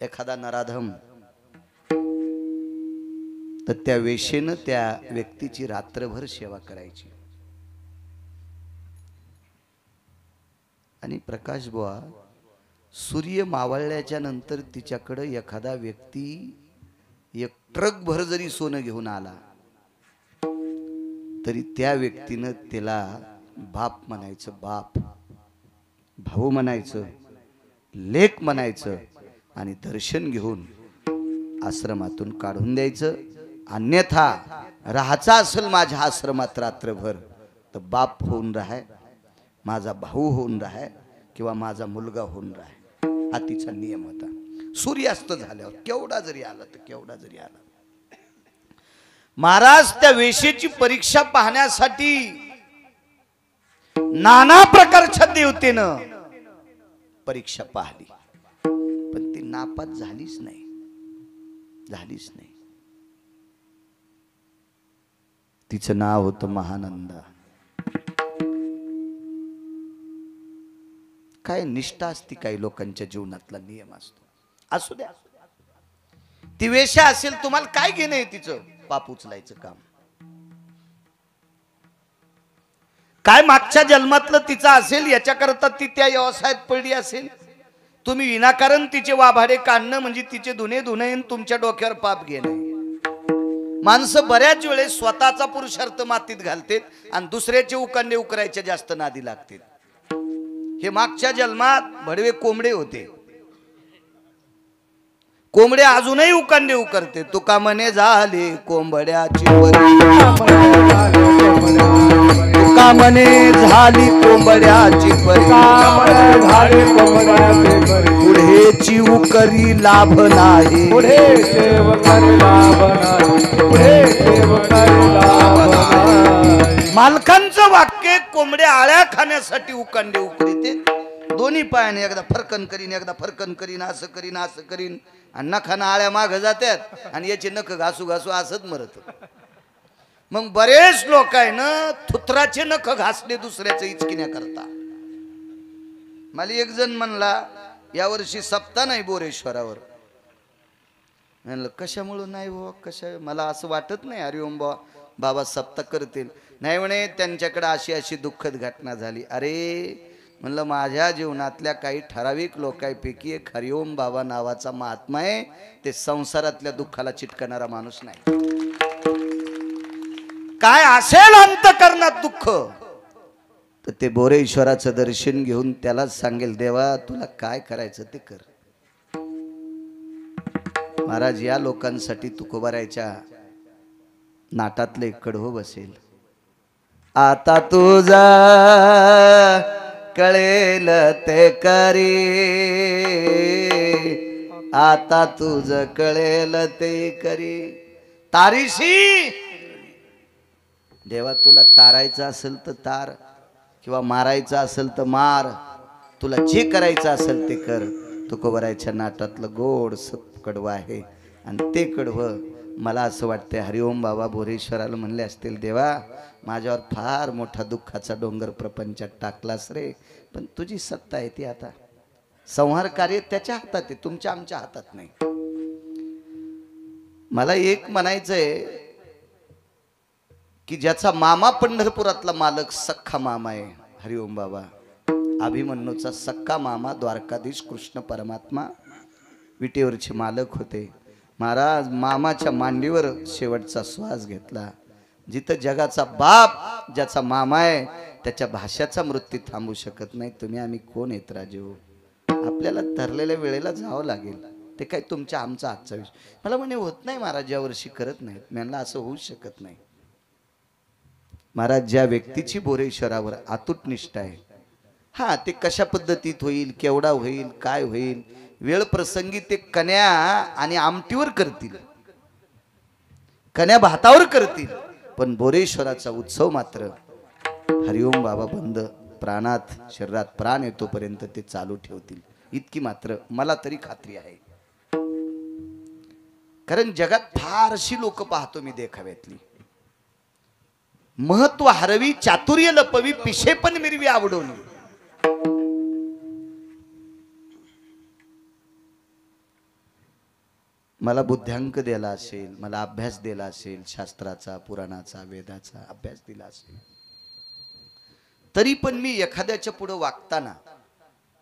एखादा नराधम, तर त्या वेश्येनं त्या व्यक्तीची रात्रभर सेवा करायची. आणि प्रकाश बुवा, सूर्य मावळल्याच्या नंतर तिच्याकडे एखादा व्यक्ती एक ट्रक भर जरी सोनं घेऊन आला तरी त्या व्यक्तीनं त्याला बाप म्हणायचं, बाप, भाऊ म्हणायचं, लेक म्हणायचं आणि दर्शन घेऊन आश्रमातून काढून द्यायचं. अन्यथा राहायचा असेल माझ्या आश्रमात रात्रभर तर बाप होऊन राहाय, माझा भाऊ होऊन राहाय किंवा माझा मुलगा होऊन राहाय. हा तिचा नियम होता. सूर्यास्त झाल्यावर केवढा जरी आला तर केवढा जरी आला. महाराज त्या वेश्येची परीक्षा पाहण्यासाठी नाना प्रकारच्या देवतेनं परीक्षा पाहिली, पण ती नापास झालीच नाही, झालीच नाही. तिचं नाव होतं महानंदा. काय निष्ठा असती काही लोकांच्या जीवनातला नियम असतो. असू द्या, ती वेश्या असेल, तुम्हाला काय घेणं आहे तिचं? पाप उचलायचं काम. काय मागच्या जन्मातलं तिचं असेल याच्याकरता ती त्या व्यवसायात पडली असेल. तुम्ही विनाकारण तिचे वाभाडे काढणं म्हणजे तिचे धुणे धुणे तुमच्या डोक्यावर पाप घेणं. माणसं बऱ्याच वेळेस स्वतःचा पुरुषार्थ मातीत घालतात आणि दुसऱ्याचे उकांडे उकरायचे जास्त नादी लागतात. हे मागच्या जन्मात भडवे कोंबडे होते. कोंबडे अजूनही उकांडे उकरते. तुका म्हणे झाले कोंबड्याची परी, तुका म्हणे झाली कोंबड्याची परी, पुढेची उकरी लाभ नाही, मालकांचं वाक्य कोंबडे आळ्या खाण्यासाठी उकांडे उकरीते. दोन्ही पायाने एकदा फरकन करीन, एकदा फरकन करीन, असं करीन, असं करीन, आणि नखाना आळ्या माग जातात आणि याचे नख घासू घासू असत मरत. मग बरेच लोक आहे ना थुत्राचे नख घासले दुसऱ्याचं इचकिण्या करता. मला एक जण म्हणला यावर्षी सप्ताह नाही बोरेश्वरावर. म्हणलं कशामुळं नाही हो, कशा, मला असं वाटत नाही. हरिओम बाबा सप्ताह करतील. नाही म्हणे त्यांच्याकडे अशी अशी दुःखद घटना झाली. अरे म्हणलं माझ्या जीवनातल्या काही ठराविक लोकांपैकी एक हरिओम बाबा नावाचा महात्मा आहे. ते संसारातल्या दुःखाला चिटकणारा माणूस नाही. काय असेल अंतकरणात दुःख तर ते बोरेश्वराचं दर्शन घेऊन त्यालाच सांगेल, देवा तुला काय करायचं ते कर. महाराज या लोकांसाठी तुकोबारायच्या नाटातलं एक कडवं बसेल. आता तुझा कळेल ते करी, आता तुझ कळेल ते करी. तारीशी देवा तुला तारायचं असेल तर तार, किंवा मारायचं असेल तर मार, तुला जे करायचं असेल ते कर. तुकोबारायच्या नाटातलं गोड कडवं आहे. आणि ते कडवं मला असं वाटतंय हरिओम बाबा बोरेश्वराला म्हणले असतील, देवा माझ्यावर फार मोठा दुःखाचा डोंगर प्रपंचात टाकलास रे, पण तुझी सत्ता आहे ती आता. संहार कार्य त्याच्या हातात आहे, तुमच्या आमच्या हातात नाही. मला एक म्हणायचंय की ज्याचा मामा पंढरपुरातला मालक सख्खा मामा आहे हरिओम बाबा, अभिमन्यूचा सख्खा मामा द्वारकाधीश कृष्ण परमात्मा विटेवरचे मालक होते. महाराज मामाच्या मांडीवर शेवटचा श्वास घेतला. जिथं जगाचा बाप ज्याचा मामा आहे त्याच्या भाषाचा मृत्यू थांबू शकत नाही. तुम्ही आम्ही कोण आहेत राजू? आपल्याला ठरलेल्या वेळेला जावं लागेल. ते काय तुमच्या आमचा आजचा विषय. मला म्हणे होत नाही महाराज, या वर्षी करत नाहीत. मी म्हणलं असं होऊ शकत नाही महाराज. ज्या व्यक्तीची बोरेश्वरावर अतूट निष्ठा आहे, हा ते कशा पद्धतीत होईल, केवढा होईल, काय होईल, वेळ प्रसंगी ते कन्या आणि आमटीवर करतील, कन्या भातावर करतील, पण बोरेश्वराचा उत्सव मात्र हरिओम बाबा बंद प्राणात शरीरात प्राण येतोपर्यंत ते चालू ठेवतील. इतकी मात्र मला तरी खात्री आहे. कारण जगात फारशी लोक पाहतो मी देखाव्यातली. महत्व हरवी, चातुर्य लपवी, पिशे पण मिरवी आवडून. मला बुद्ध्यांक दिला असेल, मला अभ्यास दिला असेल, शास्त्राचा, पुराणाचा, वेदाचा अभ्यास दिला असेल, तरी पण मी एखाद्याच्या पुढे वागताना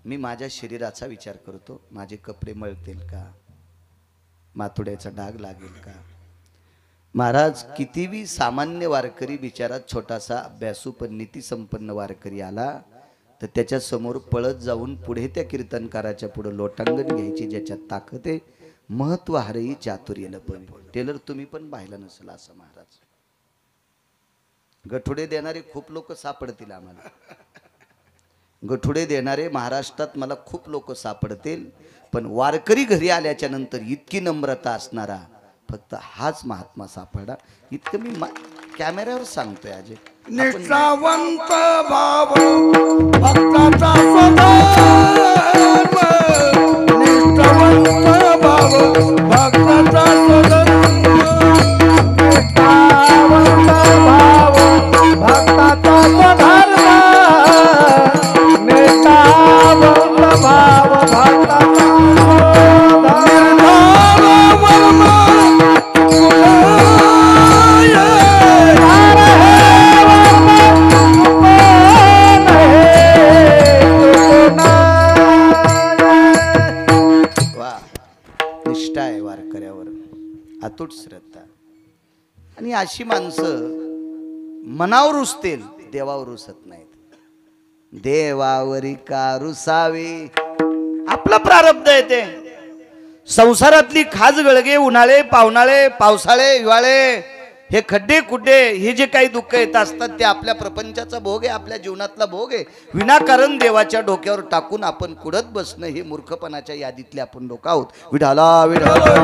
मी माझ्या शरीराचा विचार करतो. माझे कपडे मळतील का, माथुड्याचा डाग लागेल का. महाराज कितीही सामान्य वारकरी बिचारात छोटासा अभ्यासू पण नीती संपन्न वारकरी आला तर त्याच्या समोर पळत जाऊन पुढे त्या कीर्तनकाराच्या पुढे लोटांगण घ्यायची ज्याच्यात ताकद आहे. महत्व हरई चातुर्य लपवी. टेलर तुम्ही पण पाहिलं नसेल असं महाराज. गठुडे देणारे खूप लोक सापडतील आम्हाला. गठुडे देणारे महाराष्ट्रात मला खूप लोक सापडतील, पण वारकरी घरी आल्याच्या नंतर इतकी नम्रता असणारा फक्त हाच महात्मा सापडा. इतकं मी कॅमेऱ्यावर सांगतोय. अजय निष्ठावंत भाव भक्ताचा स्वधर्म, निष्ठावंत भाव भक्ताचा स्वधर्म, निष्ठावंत भाव भक्ताचा स्वधर्म, निष्ठावंत भाव भक्ताचा अतूट श्रद्धा. आणि अशी माणसं मनावर रुसतील, देवावर रुसत नाहीत. देवावरी का रुसावे, आपला प्रारब्ध आहे ते. संसारातली खाज गळगे, उन्हाळे पावसाळे, पावसाळे हिवाळे, हे खड्डे खुड्डे, हे जे काही दुःख येत असतात ते आपल्या प्रपंचाचा भोग आहे, आपल्या जीवनातला भोग आहे. विनाकारण देवाच्या डोक्यावर टाकून आपण कुडत बसणं हे मूर्खपणाच्या यादीतले आपण लोक आहोत. विठाला विठाला.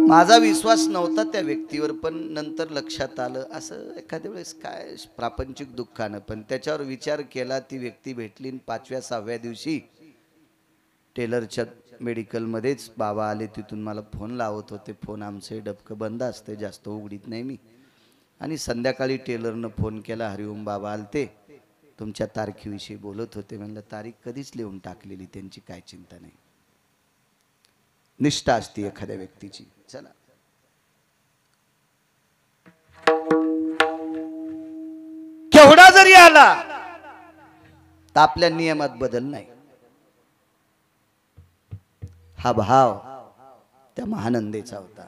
माझा विश्वास नव्हता त्या व्यक्तीवर, पण नंतर लक्षात आलं. असं एखाद्या वेळेस काय प्रापंचिक दुःखानं, पण त्याच्यावर विचार केला. ती व्यक्ती भेटली. 5व्या 6व्या दिवशी टेलरच्या मेडिकलमध्येच बाबा आले. तिथून मला फोन लावत होते. फोन आमचे डबकं बंद असते, जास्त उघडीत नाही मी. आणि संध्याकाळी टेलरनं फोन केला, हरिओम बाबा आलते, तुमच्या तारखेविषयी बोलत होते. म्हणलं तारीख कधीच लिहून टाकलेली, त्यांची काय चिंता नाही. निष्ठा असते एखाद्या व्यक्तीची. चला केवढा जरी आला तर आपल्या नियमात बदल नाही. हा भाव त्या महानंदेचा होता.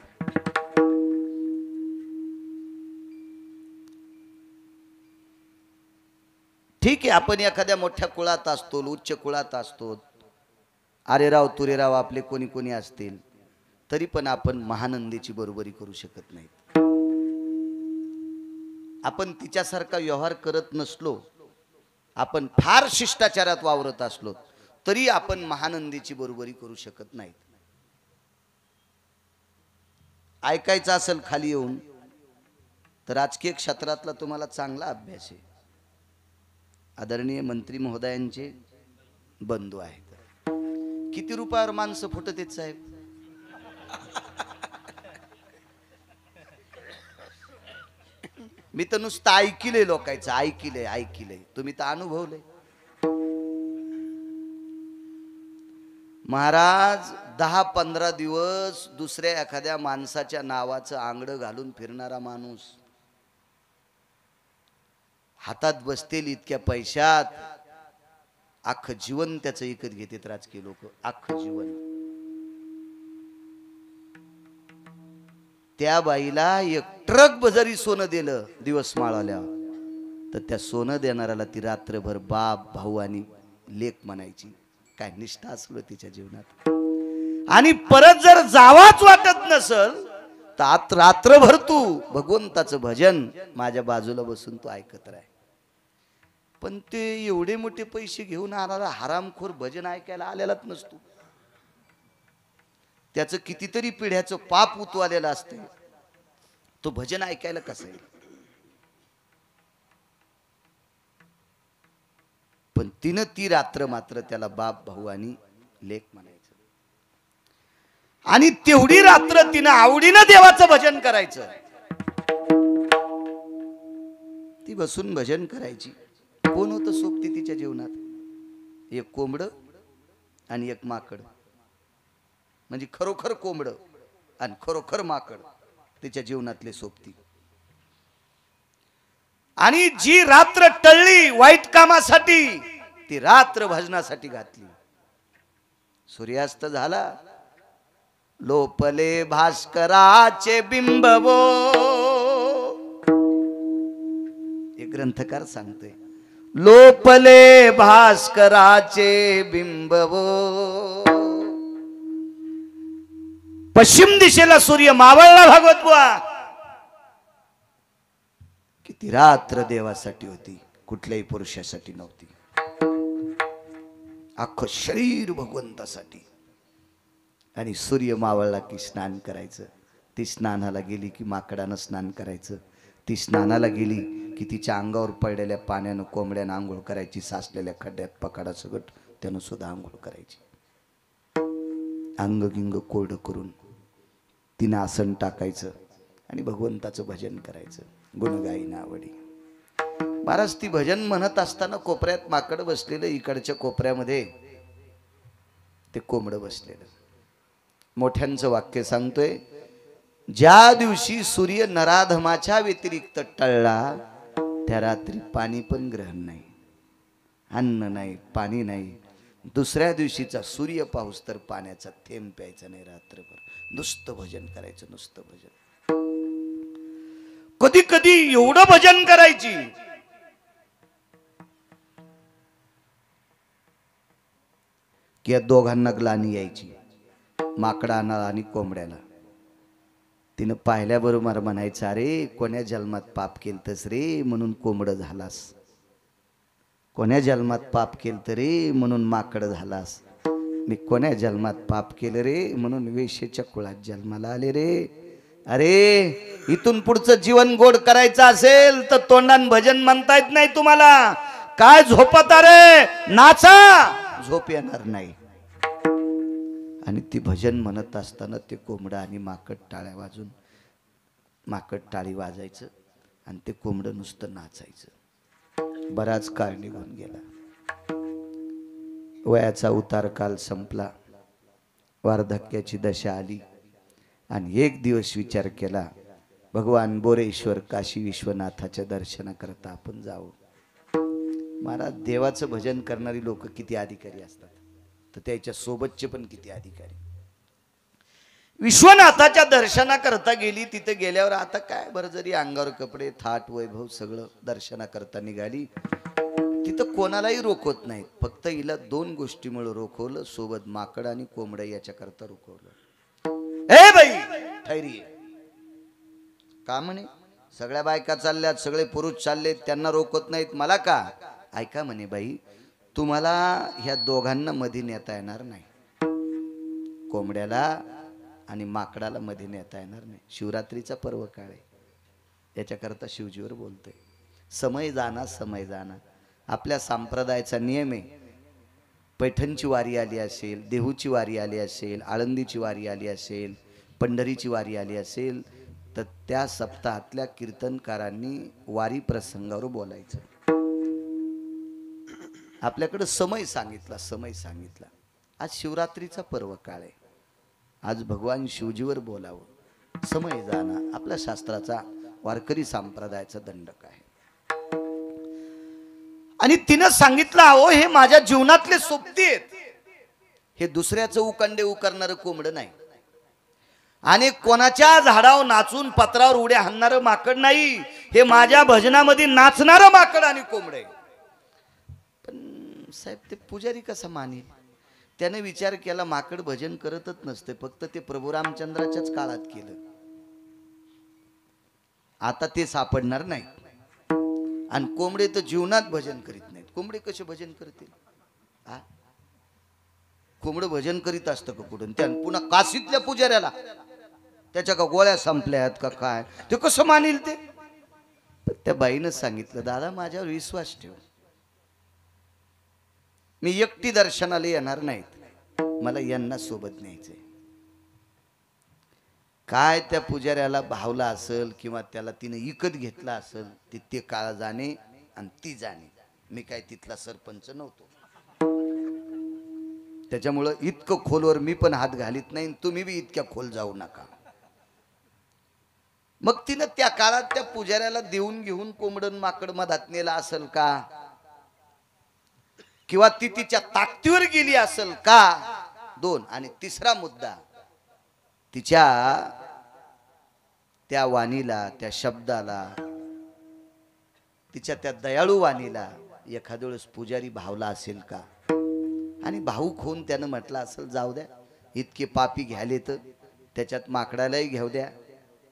ठीक आहे, आपण एखाद्या मोठ्या कुळात असतो, उच्च कुळात असतो, अरे राव तुरे राव आपले कोणी कोणी असतील, तरी पण आपण महानंदेची बरोबरी करू शकत नाही. आपण तिच्यासारखा व्यवहार करत नसलो, आपण फार शिष्टाचारात वावरत असलो, तरी आपण महानंदीची बरोबरी करू शकत नाही. ऐकायचं असेल खाली येऊन तर राजकीय क्षेत्रातला तुम्हाला चांगला अभ्यास आहे. आदरणीय मंत्री महोदयांचे बंधू आहेत. किती रुपयावर माणसं फुटत आहेत साहेब? मी तर नुसतं ऐकिले, लोकांचं ऐकिले. तुम्ही तर अनुभवले. महाराज 10-15 दिवस दुसऱ्या एखाद्या माणसाच्या नावाचं आंगडं घालून फिरणारा माणूस, हातात बसतील इतक्या पैशात अख्खं जीवन त्याचं विकत घेतात राजकीय लोक, अख्खं जीवन. त्या बाईला एक ट्रक जरी सोनं दिलं दिवस माळाल्या, तर त्या सोनं देणाऱ्याला ती रात्रभर बाप भाऊ आणि लेक म्हणायची. काय निष्ठा असलो तिच्या जीवनात. आणि परत जर जावाच वाटत नसल तर रात्रभर तू भगवंताचं भजन माझ्या बाजूला बसून तू ऐकत राह. पण ते एवढे मोठे पैसे घेऊन आणारा हरामखोर भजन ऐकायला आलेलाच नसतो. त्याचं कितीतरी पिढ्याचं पाप उतवालेलं असते, तो भजन ऐकायला कसं आहे. पण तिनं ती रात्र मात्र त्याला बाप भाऊ आणि लेक म्हणायचं. आणि तेवढी रात्र तिनं आवडीनं देवाचं भजन करायचं. ती बसून भजन करायची. कोण होतं सोबती तिच्या जीवनात? एक कोंबड आणि एक माकड. म्हणजे खरोखर कोंबड आणि खरोखर माकड तिच्या जीवनातले सोबती. आणि जी रात्र टळली वाईट कामासाठी, ती रात्र भजनासाठी घातली. सूर्यास्त झाला, लोपले भास्कराचे बिंबवो. एक ग्रंथकार सांगतोय, लोपले भास्कराचे बिंबवो. पश्चिम दिशेला सूर्य मावळला भागवत बुवा. किती रात्र देवासाठी होती, कुठल्याही पुरुषासाठी नव्हती. अख्खं शरीर भगवंतासाठी. आणि सूर्य मावळला की स्नान करायचं. ती स्नानाला गेली की माकडानं स्नान करायचं. ती स्नानाला गेली की तिच्या अंगावर पडलेल्या पाण्यानं कोंबड्यानं आंघोळ करायची. साचलेल्या खड्ड्यात पकाडा सगट त्यानं सुद्धा आंघोळ करायची. अंग गिंग कोरडं करून तिनं आसन टाकायचं आणि भगवंताचं भजन करायचं. गुणगाई नावडी. महाराज ती भजन म्हणत असताना कोपऱ्यात माकड बसलेलं, इकडच्या कोपऱ्यामध्ये ते कोंबड बसलेलं. मोठ्यांचं वाक्य सांगतोय, ज्या दिवशी सूर्य नराधमाच्या व्यतिरिक्त टळला त्या रात्री पाणी पण ग्रहण नाही, अन्न नाही, पाणी नाही. दुसऱ्या दिवशीचा सूर्य पाऊस तर पाण्याचा थेंब प्यायचा नाही. रात्रभर नुसतं भजन करायचं, नुसतं भजन. कधी कधी एवढं भजन करायची की या दोघांना ग्लानी यायची, माकडाला आणि कोंबड्याला. तिनं पाहिल्याबरोबर म्हणायचं, अरे कोण्या जन्मात पाप केलतस रे म्हणून कोंबड झालास, कोण्या जन्मात पाप केलत रे म्हणून माकड झालास. मी कोण्या जन्मात पाप केलं रे म्हणून वेश्येच्या कुळात जन्माला आले रे. अरे इथून पुढचं जीवन गोड करायचं असेल तर तोंडान भजन म्हणता येत नाही तुम्हाला. काय झोपता रे, नाचा, झोप येणार नाही. आणि ती भजन म्हणत असताना ते कोंबडं आणि माकड टाळ्या वाजून, माकड टाळी वाजायचं आणि ते कोंबडं नुसतं नाचायचं. बराच काळ निघून गेला. वयाचा उतार काल संपला, वार्धक्याची दशा आली. आणि एक दिवस विचार केला, भगवान बोरेश्वर काशी विश्वनाथाच्या दर्शनाकरता आपण जावं. महाराज देवाचं भजन करणारी लोक किती अधिकारी असतात, तर त्याच्या सोबतचे पण किती अधिकारी. विश्वनाथाच्या दर्शनाकरता गेली. तिथे गेल्यावर आता काय बरं, जरी अंगावर कपडे, थाट, वैभव सगळं दर्शनाकरता निघाली. तिथं कोणालाही रोखवत नाहीत, फक्त हिला दोन गोष्टीमुळे रोखवलं, सोबत माकड आणि कोंबड्या याच्याकरता रोखवलं. ए बाई ठैरी का म्हणे, सगळ्या बायका चालल्यात, सगळे पुरुष चाललेत, त्यांना रोखत नाहीत, मला का? ऐका म्हणे बाई, तुम्हाला ह्या दोघांना मध्ये नेता येणार नाही. कोंबड्याला आणि माकडाला मध्ये नेता येणार नाही. शिवरात्रीचा पर्व काळ आहे, याच्याकरता शिवजीवर बोलतोय. समय जाना, समय जाना. आपल्या संप्रदायाचा नियम आहे. पैठणची वारी आली असेल, देहूची वारी आली असेल, आळंदीची वारी आली असेल, पंढरीची वारी आली असेल, तर त्या सप्ताहातल्या कीर्तनकारांनी वारी प्रसंगावर बोलायचं. आपल्याकडे समय सांगितला, समय सांगितला. आज शिवरात्रीचा पर्व काळ आहे, आज भगवान शिवजीवर बोलावं. समय जाना आपल्या शास्त्राचा, वारकरी संप्रदायाचा दंडक आहे. आणि तिनं सांगितलं, अहो हे माझ्या जीवनातले सोबती आहेत. हे दुसऱ्याचं उकंडे उकरणारं कोंबडं नाही आणि कोणाच्या झाडावर नाचून पत्रावर उड्या हाणणारं माकड नाही. हे माझ्या भजनामध्ये नाचणारं माकड आणि कोंबड आहे. पण साहेब ते पुजारी कसा मानेल? त्याने विचार केला, माकड भजन करतच नसते, फक्त ते प्रभू रामचंद्राच्याच काळात केलं. आता ते सापडणार नाही. आणि कोंबडे तर जीवनात भजन करीत नाहीत. कोंबडे कसे भजन करतील? हा, कोंबड भजन करीत असतं का कुठून? त्यानं पुन्हा काशीतल्या पुजाऱ्याला त्याच्या का गोळ्या संपल्यात का काय, ते कसं मानेल ते? त्या बाईनं सांगितलं, दादा माझ्यावर विश्वास ठेव, मी एकटी दर्शनाला येणार नाहीत, मला यांना सोबत न्यायचंय. काय त्या पुजाऱ्याला भावला असेल किंवा त्याला तिने इकत घेतला असेल ते काळ जाणे आणि ती जाणे. मी काय तिथला सरपंच नव्हतो, त्याच्यामुळं इतकं खोलवर मी पण हात घालीत नाही, तुम्ही बी इतक्या खोल जाऊ नका. मग तिनं त्या काळात त्या पुजाऱ्याला देऊन घेऊन कोंबडन माकड मधात नेला असेल का, किंवा ती तिच्या ताकदीवर गेली असेल का? दोन. आणि तिसरा मुद्दा, तिच्या त्या वाणीला, त्या शब्दाला, तिच्या त्या दयाळू वाणीला एखाद्या वेळेस पुजारी भावला असेल का? आणि भाऊक होऊन त्यानं म्हटलं असेल, जाऊ द्या, इतके पापी घ्याले तर त्याच्यात माकडालाही घेऊ द्या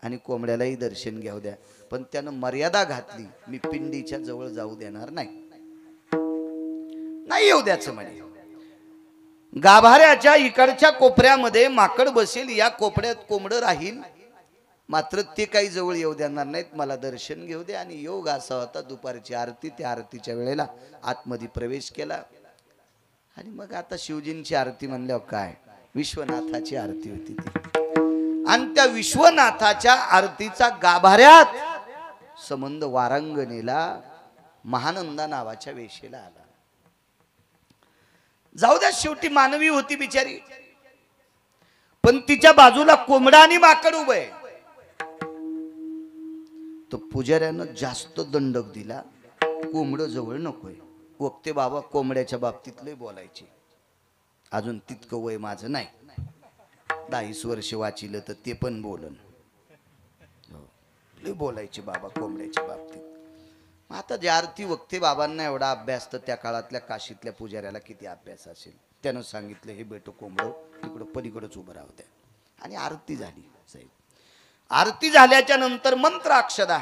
आणि कोंबड्यालाही दर्शन घेऊ द्या. पण त्यानं मर्यादा घातली, मी पिंडीच्या जवळ जाऊ देणार नाही, नाही येऊ द्याचं म्हणे. गाभाऱ्याच्या इकडच्या कोपऱ्यामध्ये माकड बसेल, या कोपऱ्यात कोंबड राहील, मात्र ते काही जवळ येऊ देणार नाहीत. मला दर्शन घेऊ दे. आणि योग असा होता, दुपारची आरती, त्या आरतीच्या वेळेला आतमध्ये प्रवेश केला. आणि मग आता शिवजींची आरती म्हणल्यावर काय, विश्वनाथाची आरती होती ती. आणि त्या विश्वनाथाच्या आरतीचा गाभाऱ्यात संबंध वारांगणेला महानंदा नावाच्या वेशेला आला. जाऊ द्या, शेवटी मानवी होती बिचारी, पण तिच्या बाजूला कोंबडा आणि माकड उभं आहे. तो पुजाऱ्यानं जास्त दंडक दिला, कोंबड जवळ नकोय. वक्ते बाबा कोंबड्याच्या बाबतीत लय बोलायचे, अजून तितकं वय माझं नाही, 10 वर्ष वाचिलं तर ते पण बोलन, लय बोलायचे बाबा कोंबड्याच्या बाबतीत. आता ज्या आरती वक्ते बाबांना एवढा अभ्यास, तर त्या काळातल्या काशीतल्या पुजाऱ्याला किती अभ्यास असेल. त्यानं सांगितलं, हे बेटो कोंबडं तिकडं पलीकडंच उभं राहू द्या. आणि आरती झाली. साहेब आरती झाल्याच्या नंतर मंत्र अक्षदा,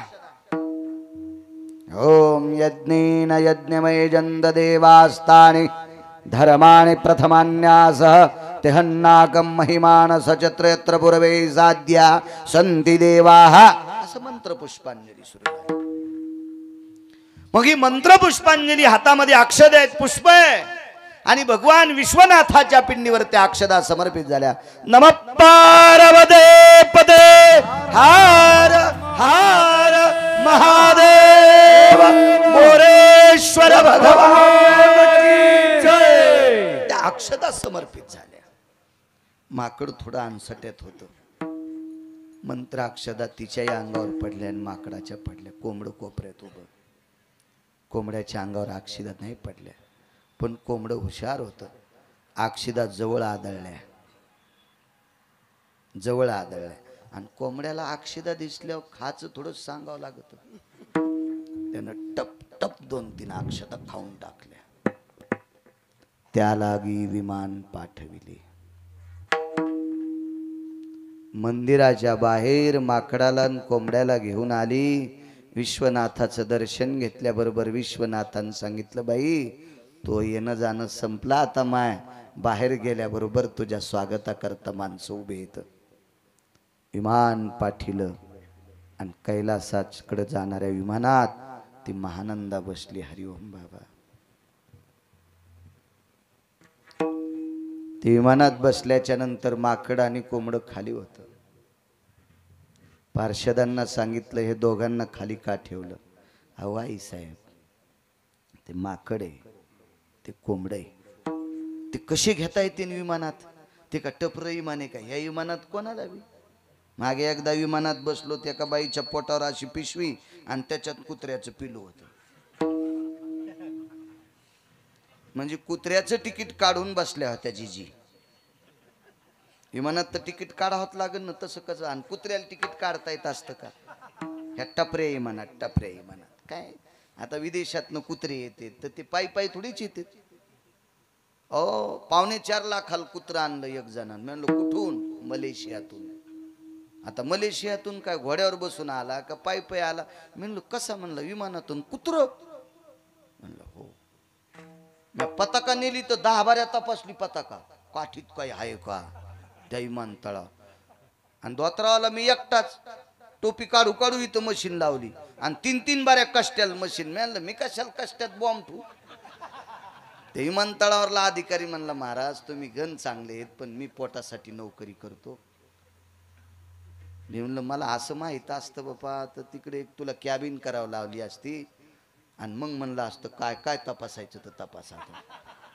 ओम यज्ञेन यज्ञमय जंद देवास्तानि धर्माणि प्रथमान्यासः तेहन्नाकं महिमान सचत्र यत्र पूर्वे साध्या संति देवाः, असं मंत्र पुष्पांजली सुरू झाली. मग ही मंत्र पुष्पांजली, हातामध्ये अक्षद आहेत, पुष्प आहे, आणि भगवान विश्वनाथाच्या पिंडीवर त्या अक्षदा समर्पित झाल्या. नमः पार्वते पदे हार हार महादेव मोरेश्वर भगवान की जय. त्या अक्षदा समर्पित झाल्या. माकड थोडं अनसट्यात होतं. मंत्र अक्षदा तिच्याही अंगावर पडल्या आणि माकडाच्या पडल्या. कोंबड कोपऱ्यात उभं. कोंबड्याच्या अंगावर अक्षदा नाही पडल्या, पण कोंबड हुशार होतं. अक्षदा जवळ आदळल्या, जवळ आदळल्या. आणि कोंबड्याला अक्षदा दिसल्यावर खाच थोडं सांगावं लागत. त्यानं टप टप 2-3 अक्षदा खाऊन टाकल्या. त्या लागी विमान पाठविले. मंदिराच्या बाहेर माकडाला आणि कोंबड्याला घेऊन आली. विश्वनाथाचं दर्शन घेतल्याबरोबर विश्वनाथानं सांगितलं, बाई तो येणं जाणं संपला, आता माय बाहेर गेल्याबरोबर तुझ्या स्वागताकरता माणसं उभे येत. विमान पाठिलं आणि कैलासाकडे जाणाऱ्या विमानात ती महानंदा बसली. हरिओम बाबा. ती विमानात बसल्याच्या नंतर माकड आणि कोंबड खाली होतं. पार्षदांना सांगितलं, हे दोघांना खाली का ठेवलं? अहो आई साहेब, ते माकड आहे, ते कोंबड आहे, ते कसे घेता येतील विमानात? ते का टपर विमान आहे का? ह्या विमानात कोणाला बी. मागे एकदा विमानात बसलो, त्या एका बाईच्या पोटावर अशी पिशवी आणि त्याच्यात कुत्र्याचं पिलू होतं. म्हणजे कुत्र्याचं तिकीट काढून बसल्या होत्या जीजी. विमानात तर तिकीट काढावं लागेल ना, तसं कसं? आणि कुत्र्याला तिकीट काढता येत असतं का? ह्या टपऱ्या विमानात, टपऱ्या विमानात काय आता विदेशातनं कुत्रे येते तर ते पायी पायी थोडीच येते. 4.25 लाखाला कुत्रं आणलं एक जणांना. म्हणलं कुठून? मलेशियातून. आता मलेशियातून काय घोड्यावर बसून आला का पायी पायी आला? म्हणलं कसं? म्हणलं विमानातून. कुत्रं? म्हणलं हो. मी पताका नेली तर 10-12 तपासली पताका काठीत काही आहे का त्या विमानतळा. आणि धोत्रावाला मी एकटाच टोपी काढू काढू इथं मशीन लावली आणि 3-3 बाऱ्या कष्ट्याला मशीन. म्हणलं मी कशाला कष्ट्यात बॉम्ब ठेवू? ते विमानतळावरला अधिकारी म्हणला महाराज तुम्ही गण चांगले आहेत पण मी पोटासाठी नोकरी करतो. मी म्हणलं मला असं माहित असतं बापा तर तिकडे एक तुला कॅबिन करावं लावली असती आणि मग म्हणलं असतं काय काय तपासायचं तर तपासा.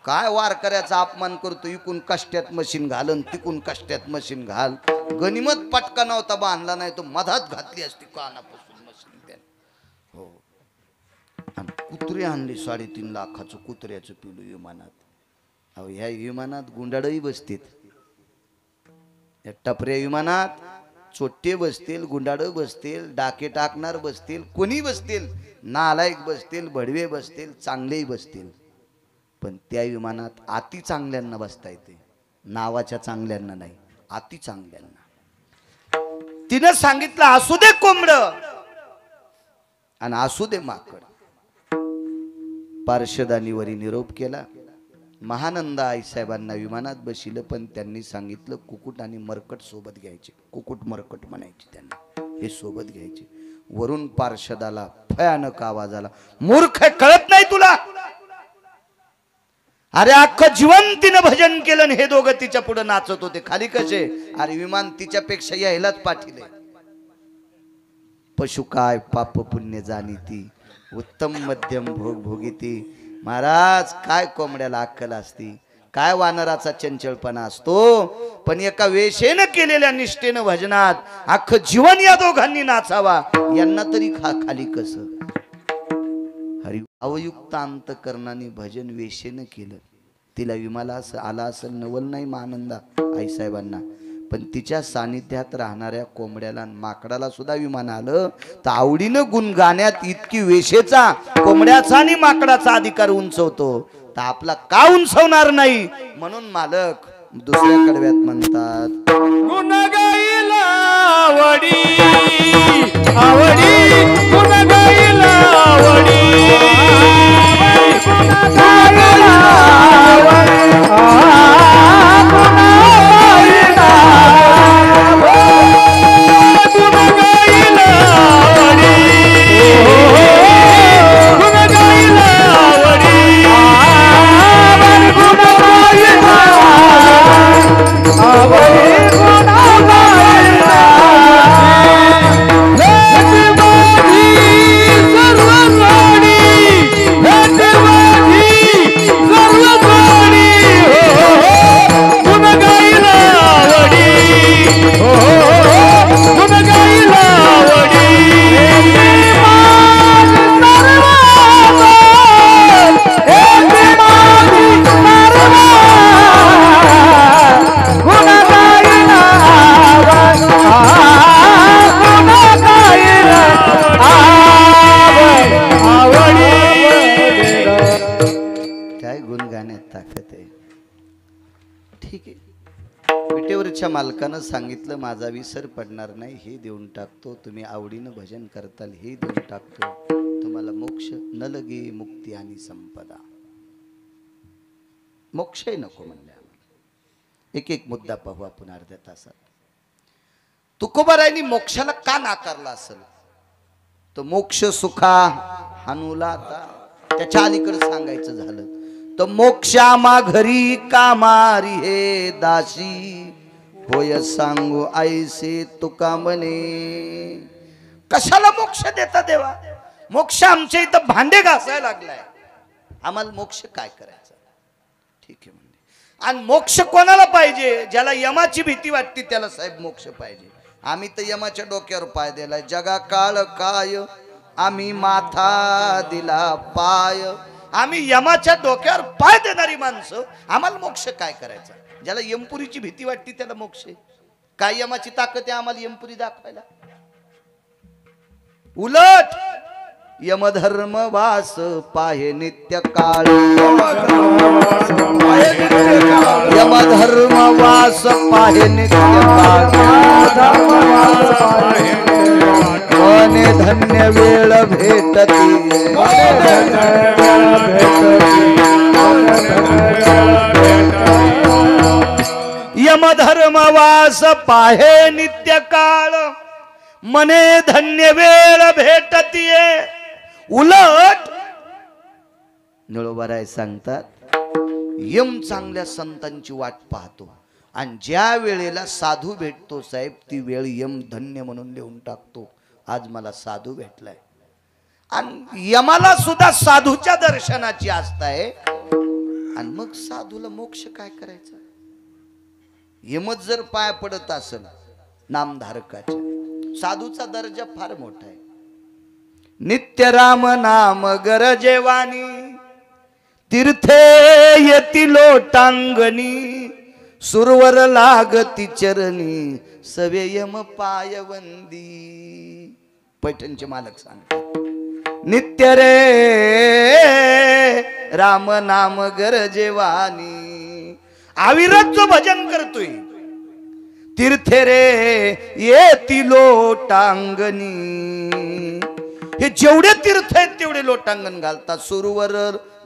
काय वारकऱ्याचा अपमान करतो, इकून कष्ट्यात मशीन घाल आणि तिकून कष्ट्यात मशीन घाल. गनिमत पटका नव्हता बांधला नाही तो मधात घातली असती कानापासून मशीन त्याने. हो. आणि कुत्रे आणले 3.5 लाखाचं कुत्र्याचं पिलू विमानात. अहो ह्या विमानात गुंडाळही बसतील. या टपऱ्या विमानात चोट्टे बसतील, गुंडाळं बसतील, डाके टाकणार बसतील, कोणी बसतील, नालायक बसतील, भडवे बसतील, चांगलेही बसतील. पण त्या विमानात अति चांगल्यांना बसता येते, नावाच्या चांगल्यांना नाही, अति चांगल्यांना. तिनं सांगितलं असू दे कोंबड आणि असू दे माकड. पार्षदानीवरी निरोप केला. महानंद आईसाहेबांना विमानात बसिलं पण त्यांनी सांगितलं कुकुट आणि मरकट सोबत घ्यायचे. कुकुट मरकट म्हणायचे त्यांना, हे सोबत घ्यायचे. वरून पार्षदाला भयानक आवाज आला, मूर्ख कळत नाही तुला? अरे अख्खं जीवन तिनं भजन केलं हे दोघं तिच्या पुढे नाचत होते. खाली कसे? अरे विमान तिच्यापेक्षा यायलाच पाठीले. पशु काय पाप पुण्य जाणीती, उत्तम मध्यम भोग भोगीती. महाराज काय कोंबड्याला अक्कल असती, काय वानराचा चंचलपणा असतो. पण एका वेशेनं केलेल्या निष्ठेनं भजनात अख्खं जीवन या दोघांनी नाचावा. यांना तरी खाली कसं? हरि अवयुक्त अंतकरणाने भजन वेशेनं केलं. तिला विमाला आला असं नवल नाही मानंदा आईसाहेबांना, पण तिच्या सानिध्यात राहणाऱ्या कोंबड्याला आणि माकडाला सुद्धा विमान आलं तर आवडीनं गुणगाण्यात इतकी वेशेचा कोंबड्याचा आणि माकडाचा अधिकार उंचवतो तर आपला का उंचवणार नाही? म्हणून मालक दुसऱ्या कडव्यात म्हणतात, गुण गाईला आवडी आवडी, गुण गाईला आवडी, गुण गाईला आवडी, मालकानं सांगितलं माझा विसर पडणार नाही, हे देऊन टाकतो. तुम्ही आवडीनं भजन करताल, हे देऊन टाकतो. तुम्हाला मोक्ष न लगे मुक्ती आणि संपदा. मोक्षही नको म्हणले. एक एक मुद्दा पाहू आपण अर्ध्या तासात. तुकोबारायांनी मोक्षाला का नाकारला असेल? तर मोक्ष सुखा हानुला. आता त्याच्या अलीकडे सांगायचं झालं तर मोक्षामा घरी कामारी हे दासी, होय सांगू ऐसे तुका म्हणे. कशाला मोक्ष देता देवा? मोक्ष आमच्या इथं भांडे घासायला लागलाय, आम्हाला मोक्ष काय करायचं? ठीक आहे म्हणजे. आणि मोक्ष कोणाला पाहिजे? ज्याला यमाची भीती वाटते त्याला साहेब मोक्ष पाहिजे. आम्ही तर यमाच्या डोक्यावर पाय दिलाय. जगा काळ काय आम्ही माथा दिला पाय. आम्ही यमाच्या डोक्यावर पाय देणारी माणसं, आम्हाला मोक्ष काय करायचा? ज्याला यमपुरीची भीती वाटते त्याला मोक्ष आहे. काय यमाची ताकद आहे आम्हाला यमपुरी दाखवायला? उलट यमधर्म वास पाहे नित्य काळ, यमधर्म वास पाहे नित्य काळ, मने धन्य वेळ भेटती, यमधर्म वास पाहे नित्य काळ, मने धन्य वेळ भेटतीये. उलट निळोबाराय सांगतात यम चांगल्या संतांची वाट पाहतो आणि ज्या वेळेला साधू भेटतो साहेब ती वेळ यम धन्य म्हणून लिहून टाकतो. आज मला साधू भेटलाय. आणि यमाला सुद्धा साधूच्या दर्शनाची आस्था आहे. आणि मग साधूला मोक्ष काय करायचा? यमच जर पाय पडत असेल नामधारकाच्या, साधूचा दर्जा फार मोठा आहे. नित्य राम नाम गरजेवानी, तीर्थे येती लोटांगणी, सुरवर लागती चरणी, सवे यम पायवंदी. पैठणचे मालक सांगतात नित्य रे राम नाम गरजेवानी, अविरत जो भजन करतोय, तीर्थे रे येती लोटांगणी, हे जेवढे तीर्थ आहेत तेवढे लोटांगण घालतात. सुरवर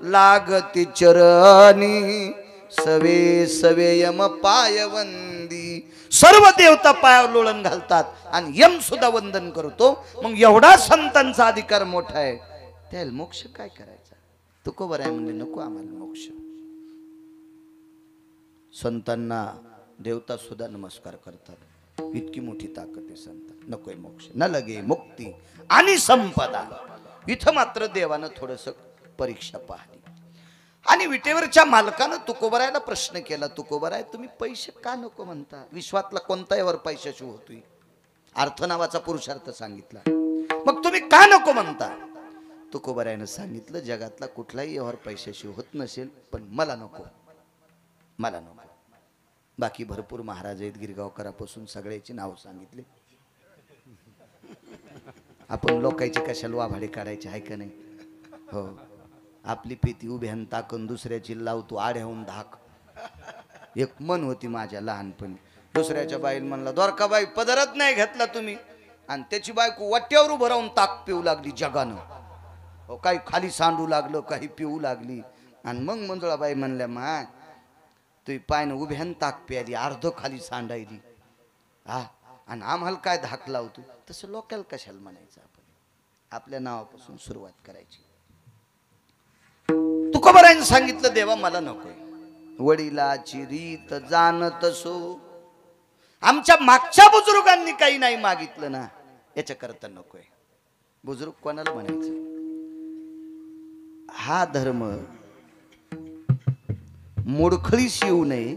लागती चरणी, सवे सवे यम पायवंदी, सर्व देवता पायावर लोळण घालतात आणि यम सुद्धा वंदन करतो. मग एवढा संतांचा अधिकार मोठा आहे, त्याला मोक्ष काय करायचा? तुकोबर आहे म्हणजे नको आम्हाला मोक्ष. संतांना देवता सुद्धा नमस्कार करतात. इतकी मोठी ताकद आहे संत. नकोय मोक्ष, न लगे मुक्ती आणि संपदा. इथं मात्र देवानं थोडस परीक्षा पाहिली आणि विटेवरच्या मालकानं तुकोबरायला प्रश्न केला, तुकोबराय तुम्ही पैसे का नको म्हणता? विश्वातला कोणता यावर पैशाशी होतोय? अर्थ नावाचा पुरुषार्थ सांगितला. मग तुम्ही का नको म्हणता? तुकोबरायनं सांगितलं जगातला कुठलाही यावर पैशाशी होत नसेल, पण मला नको, मला नको. बाकी भरपूर महाराज आहेत, गिरगावकरापासून सगळ्याची नाव सांगितले. आपण लोकांची कशाला वाभाडे काढायचे आहे का नाही? हो, आपली पेती उभ्यान टाकून दुसऱ्याची लावतो आड्याहून धाक. एक मन होती माझ्या लहानपणी, दुसऱ्याच्या बाईला म्हणला द्वारकाबाई पदरच नाही घेतला तुम्ही, आणि त्याची बायको वाट्यावर उभं राहून ताक पिऊ लागली जगानं. हो, काही खाली सांडू लागलं, काही पिऊ लागली. आणि मग मंजुळाबाई म्हणल्या मा तुम्ही पायनं उभ्यान ताक प्याली, अर्ध खाली सांडायली. हा, आणि आम्हाला काय धाक लावतो? तसं लोकांना कशाला म्हणायचं? आपण आपल्या नावापासून सुरुवात करायची. तुकोबारायनं सांगितलं देवा मला नकोय. वडिलाची रीत जाणत सो, आमच्या मागच्या बुजुर्गांनी काही नाही मागितलं ना, याच्या करता नकोय. बुजुर्ग कोणाला म्हणायचं? हा धर्म मोडखळीस येऊ नये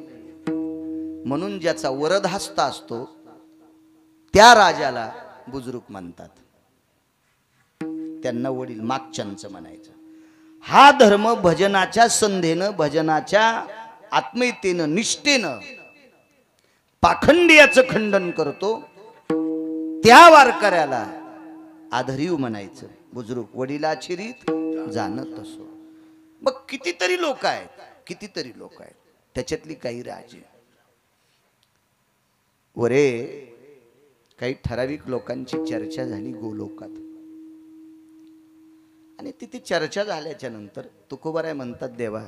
म्हणून ज्याचा वरदहस्त असतो त्या राजाला बुजुर्ग म्हणतात. त्यांना वडील मागच्यांचं म्हणायचं. हा धर्म भजनाच्या संधेनं, भजनाच्या आत्मीयतेनं, निष्ठेनं पाखंडियाचं खंडन करतो. त्या वारकऱ्याला आधरीव म्हणायचं. बुजुर्ग वडिलाची रीत जाणत असो. मग कितीतरी लोक आहेत, कितीतरी लोक आहेत, त्याच्यातली काही राजे वरे काही ठराविक लोकांची चर्चा झाली गोलोकात. आणि तिथे चर्चा झाल्याच्या नंतर तुकोबाराय म्हणतात देवा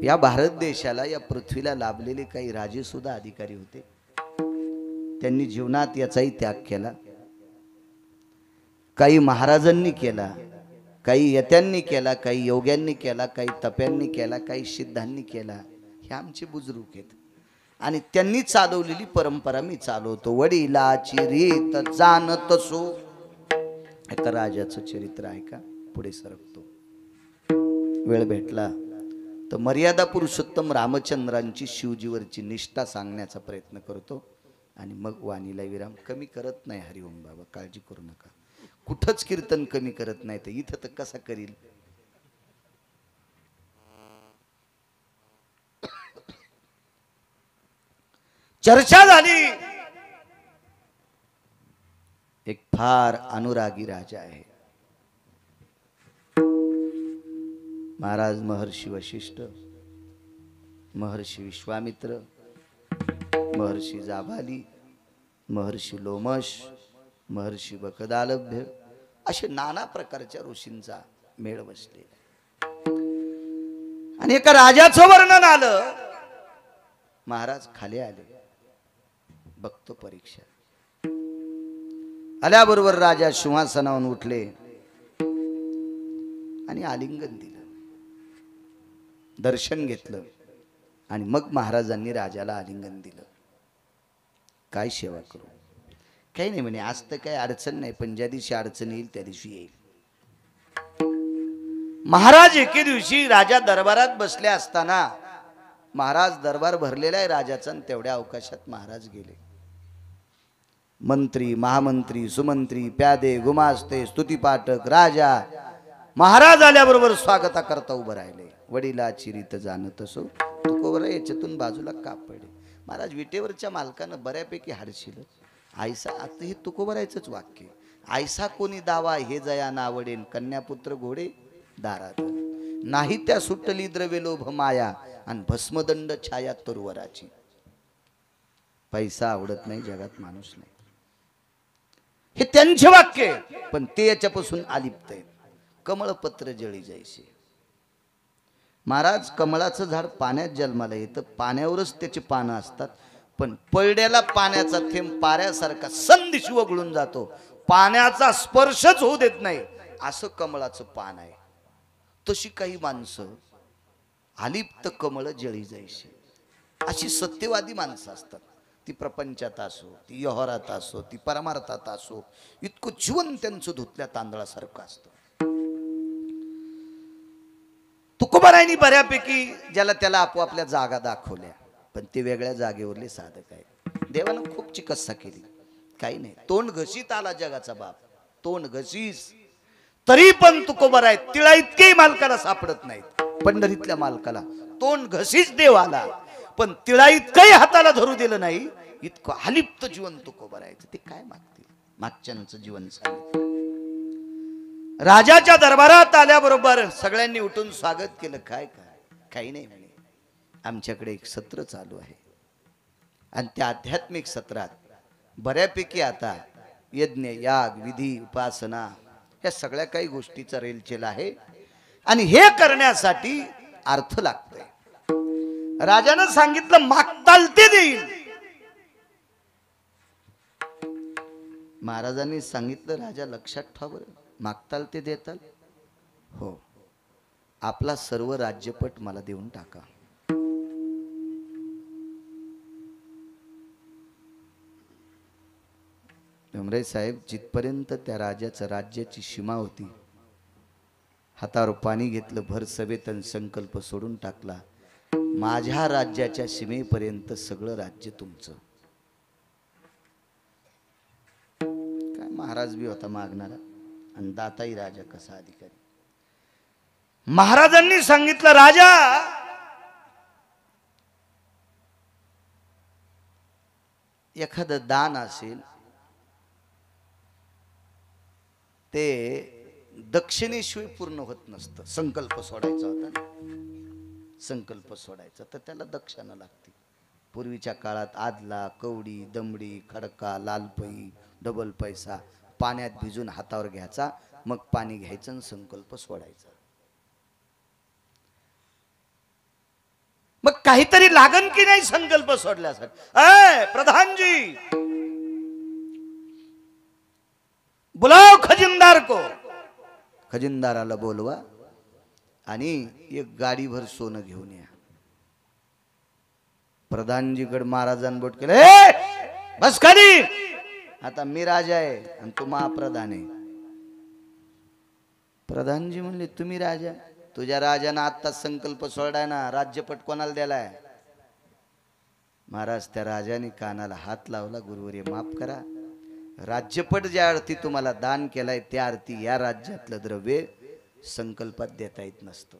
या भारत देशाला, या पृथ्वीला लाभलेले काही राजे सुद्धा अधिकारी होते. त्यांनी जीवनात याचाही त्याग केला. काही महाराजांनी केला, काही यत्यांनी केला, काही योग्यांनी केला, काही तप्यांनी केला, काही सिद्धांनी केला. हे आमचे बुजुर्ग आहेत आणि त्यांनी चालवलेली परंपरा मी चालवतो. वडिलाची रीत जाणत सो. एका राजाचं चरित्र आहे का, पुढे सरकतो. वेळ भेटला तर मर्यादा पुरुषोत्तम रामचंद्रांची शिवजीवरची निष्ठा सांगण्याचा प्रयत्न करतो आणि मग वाणीला विराम. कमी करत नाही हरिओम बाबा, काळजी करू नका. कुठंच कीर्तन कमी करत नाही, तर इथं तर कसा करील? चर्चा झाली. एक फार अनुरागी राजा आहे. महाराज महर्षी वशिष्ठ, महर्षी विश्वामित्र, महर्षी जाबाली, महर्षी लोमश, महर्षी बकदालभ्य असे नाना प्रकारच्या ऋषींचा मेळ बसलेला. आणि एका राजाचं वर्णन आलं. महाराज खाली आले. बघतो परीक्षा. आल्याबरोबर राजा सिंहासनावरून उठले आणि आलिंगन दिलं, दर्शन घेतलं आणि मग महाराजांनी राजाला आलिंगन दिलं. काय सेवा करू? काही नाही म्हणे, आज तर काही अडचण नाही, पण ज्या दिवशी अडचण येईल त्या दिवशी येईल. महाराज एके दिवशी राजा दरबारात बसले असताना, महाराज दरबार भरलेला आहे राजाचा, तेवढ्या अवकाशात महाराज गेले. मंत्री, महामंत्री, सुमंत्री, प्यादे, गुमास्ते, स्तुतीपाठक, राजा महाराज आल्याबरोबर स्वागता करता उभं राहिले. वडिलाची रीत जाणत असो तुकोबर याच्यातून बाजूला का पडे. महाराज विटेवरच्या मालकानं बऱ्यापैकी हाडशील. आयसा, आता हे तुकोबरायचंच वाक्य. आयसा कोणी दावा हे जया नावडेन, कन्यापुत्र घोडे दारात नाही त्या सुटली द्रव्य लोभ माया, आणि भस्मदंड छाया तरुवराची. पैसा आवडत नाही जगात, माणूस नाही, हे त्यांचे वाक्य. पण ते याच्यापासून अलिप्त आहेत. कमळपत्र जळी जायचे. महाराज, कमळाचं झाड पाण्यात जन्माला येतं, पाण्यावरच त्याची पानं असतात, पण पळड्याला पाण्याचा थेंब पाऱ्यासारखा संदिशी वगळून जातो, पाण्याचा स्पर्शच होऊ देत नाही, असं कमळाचं पान आहे. तशी काही माणसं अलिप्त कमळ जळी जायची, अशी सत्यवादी माणसं असतात. ती प्रपंचात असो, ती व्यवहारात असो, ती परमार्थात असो, इतकं जीवन त्यांचं धुतल्या तांदळासारखं असतं. तुकोबारायांनी बऱ्यापैकी ज्याला त्याला आपोआपल्या जागा दाखवल्या, पण ते वेगळ्या जागेवरले साधक आहे. देवानं खूप चिकित्सा केली, काही नाही. तोंड घशीत आला जगाचा बाप, तोंड घशीस, तरी पण तुकोबाराय तिळा इतकेही मालकाला सापडत नाहीत. पंढरीतल्या मालकाला तोंड घशीच देव आला, पण तिळा इतकंही हाताला धरू दिलं नाही. इतकं अलिप्त जीवन तुकोबारायचं. ते काय मागतील? मागच्यांचं जीवन सांगितलं. राजाच्या दरबारात आल्याबरोबर सगळ्यांनी उठून स्वागत केलं. काय काय? काही नाही म्हणे, आमच्याकडे एक सत्र चालू आहे, आणि त्या आध्यात्मिक सत्रात बऱ्यापैकी आता यज्ञ, याग, विधी, उपासना या सगळ्या काही गोष्टीचा रेलचेल आहे, आणि हे करण्यासाठी अर्थ लागतोय. राजानं सांगितलं, मागताल ते देईल. महाराजांनी सांगितलं, राजा लक्षात ठेवा बरं, मागताल ते देताल. हो, आपला सर्व राज्यपट मला देऊन टाका. डोंगरे साहेब, जिथपर्यंत त्या राजाचं राज्याची सीमा होती, हातावर पाणी घेतलं, भर सभेत संकल्प सोडून टाकला, माझ्या राज्याच्या सीमेपर्यंत सगळं राज्य तुमचं. काय महाराज बी होता मागणारा, आणि दाताही राजा कसा अधिकारी. महाराजांनी सांगितलं, राजा एखादं दान असेल ते दक्षिणेशिवाय पूर्ण होत नसतं. संकल्प सोडायचा होता, संकल्प सोडायचा तर त्याला दक्षिणा लागते. पूर्वीच्या काळात आदला, कवडी, दमडी, खडका, लालपई, डबल पैसा पाण्यात भिजून हातावर घ्यायचा, मग पाणी घ्यायचं आणि संकल्प सोडायचा. मग काहीतरी लागन की नाही संकल्प सोडल्यासाठी? प्रधानजी, बुलाव खजिनदार को. खजिनदाराला बोलवा आणि एक गाडीभर सोनं घेऊन या. प्रधानजीकडे महाराजांनी बोट केलं, बस खाली, आता मी राजा आहे आणि तू महाप्रधान आहे. प्रधानजी म्हणले, तुम्ही राजा? तुझ्या राजानं आत्ताच संकल्प सोडाय ना, राज्यपट कोणाला द्यालाय? महाराज, त्या राजाने कानाला हात लावला, गुरुवर्य माफ करा, राज्यपट ज्या अर्थी तुम्हाला दान केलाय त्या अर्थी या राज्यातलं द्रव्य संकल्पात देता येत नसतं,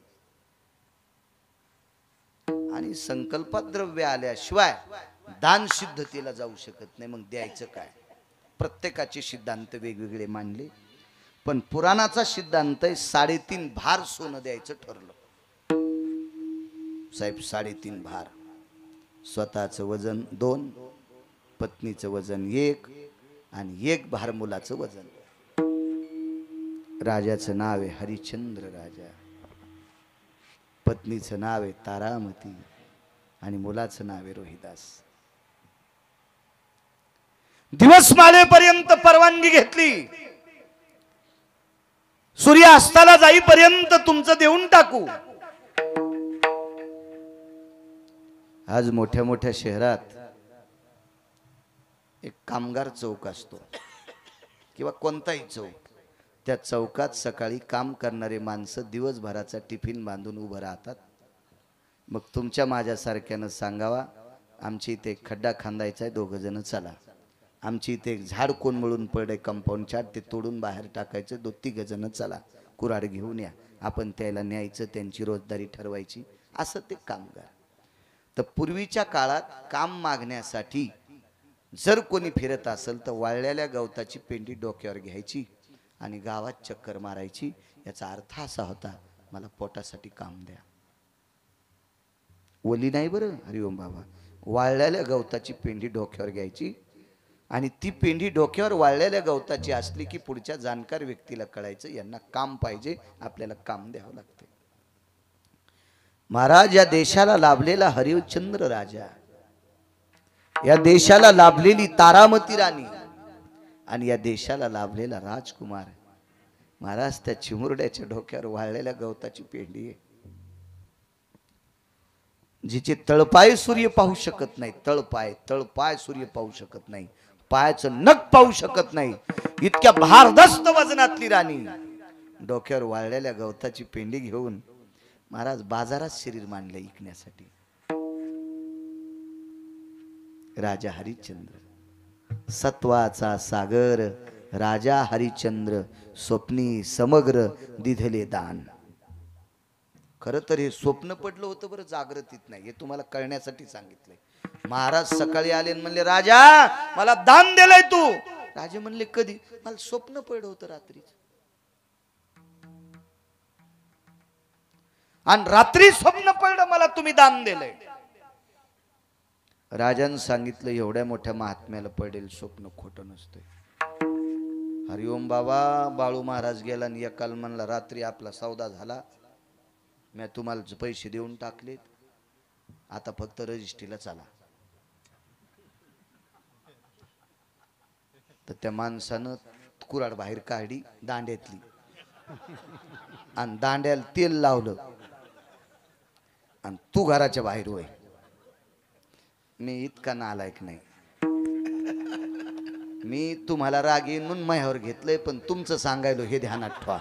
आणि संकल्पात द्रव्य आल्याशिवाय दान सिद्धतेला जाऊ शकत नाही, मग द्यायचं काय? प्रत्येकाचे सिद्धांत वेगवेगळे मांडले, पण पुराणाचा सिद्धांत आहे 3.5 भार सोनं द्यायचं ठरलं. साहेब 3.5 भार, स्वतःचं वजन 2, पत्नीचं वजन 1 आणि 1 भार मुलाचं वजन. राजाचं नाव आहे हरिश्चंद्र राजा, पत्नीचं नाव आहे तारामती आणि मुलाचं नाव आहे रोहिदास. दिवस माळेपर्यंत परवानगी घेतली, सूर्य अस्ताला जाईपर्यंत तुमचं देऊन टाकू. आज मोठ्या मोठ्या शहरात एक कामगार चौक असतो किंवा कोणताही चौक, त्या चौकात सकाळी काम करणारे माणसं दिवसभराचा टिफिन बांधून उभं राहतात. मग तुमच्या माझ्यासारख्यानं सांगावा, आमची इथे एक खड्डा खांदायचा आहे, 2 जण चला. आमची इथे एक झाड कोंबळून पडे कंपाऊंडच्या, ते तोडून बाहेर टाकायचं, 2-3 जण चला, कुऱ्हाड घेऊन या, आपण त्याला न्यायचं, त्यांची रोजदारी ठरवायची. असं ते कामगार. तर पूर्वीच्या काळात काम मागण्यासाठी जर कोणी फिरत असेल तर वाळलेल्या गवताची पेंडी डोक्यावर घ्यायची आणि गावात चक्कर मारायची. याचा अर्थ असा होता, मला पोटासाठी काम द्या. ओली नाही बरं, हरिओम बाबा, वाळलेल्या गवताची पेंडी डोक्यावर घ्यायची आणि ती पेंडी डोक्यावर वाळलेल्या गवताची असली की पुढच्या जाणकार व्यक्तीला कळायचं, यांना काम पाहिजे, आपल्याला काम द्यावं लागतं. महाराज, या देशाला लाभलेला हरिश्चंद्र राजा, या देशाला लाभलेली तारामती राणी आणि या देशाला लाभलेला राजकुमार महाराज, त्या चिमुरड्याच्या डोक्यावर वाळलेल्या गवताची पेंडी आहे. जिचे तळपाय सूर्य पाहू शकत नाही, तळपाय सूर्य पाहू शकत नाही, पायाचं नख पाहू शकत नाही, इतक्या भारदस्त वजनातली राणी डोक्यावर वाळलेल्या गवताची पेंडी घेऊन महाराज बाजारात शरीर मांडले विकण्यासाठी. राजा हरिश्चंद्र, सत्वाचा सागर राजा हरिश्चंद्र, स्वप्नी समग्र दिधले दान. खरं तर हे स्वप्न पडलं होतं बरं, जागृतीत नाही. हे तुम्हाला कळण्यासाठी सांगितलंय. महाराज सकाळी आले आणि म्हणले, राजा मला दान दिलंय तू. राजे म्हणले, कधी? मला स्वप्न पडलं होतं रात्रीच. आणि रात्री स्वप्न पडलं मला तुम्ही दान दिलंय. राजानं सांगितलं, एवढ्या मोठ्या महात्म्याला पडेल स्वप्न खोटं नसतंय. हरिओम बाबा, बाळू महाराज गेला आणि एकाल म्हणला, रात्री आपला सौदा झाला, मी तुम्हाला पैसे देऊन टाकलेत, आता फक्त रजिस्ट्रीला चला. तर त्या माणसानं कुऱ्हाड बाहेर काढली दांड्यातली आणि दांड्याला तेल लावलं आणि तू घराच्या बाहेर होय. मी इतका नालायक नाही, मी तुम्हाला राग येऊन म्हणून माझ्यावर घेतलंय, पण तुमचं सांगायलो हे ध्यानात ठेवा.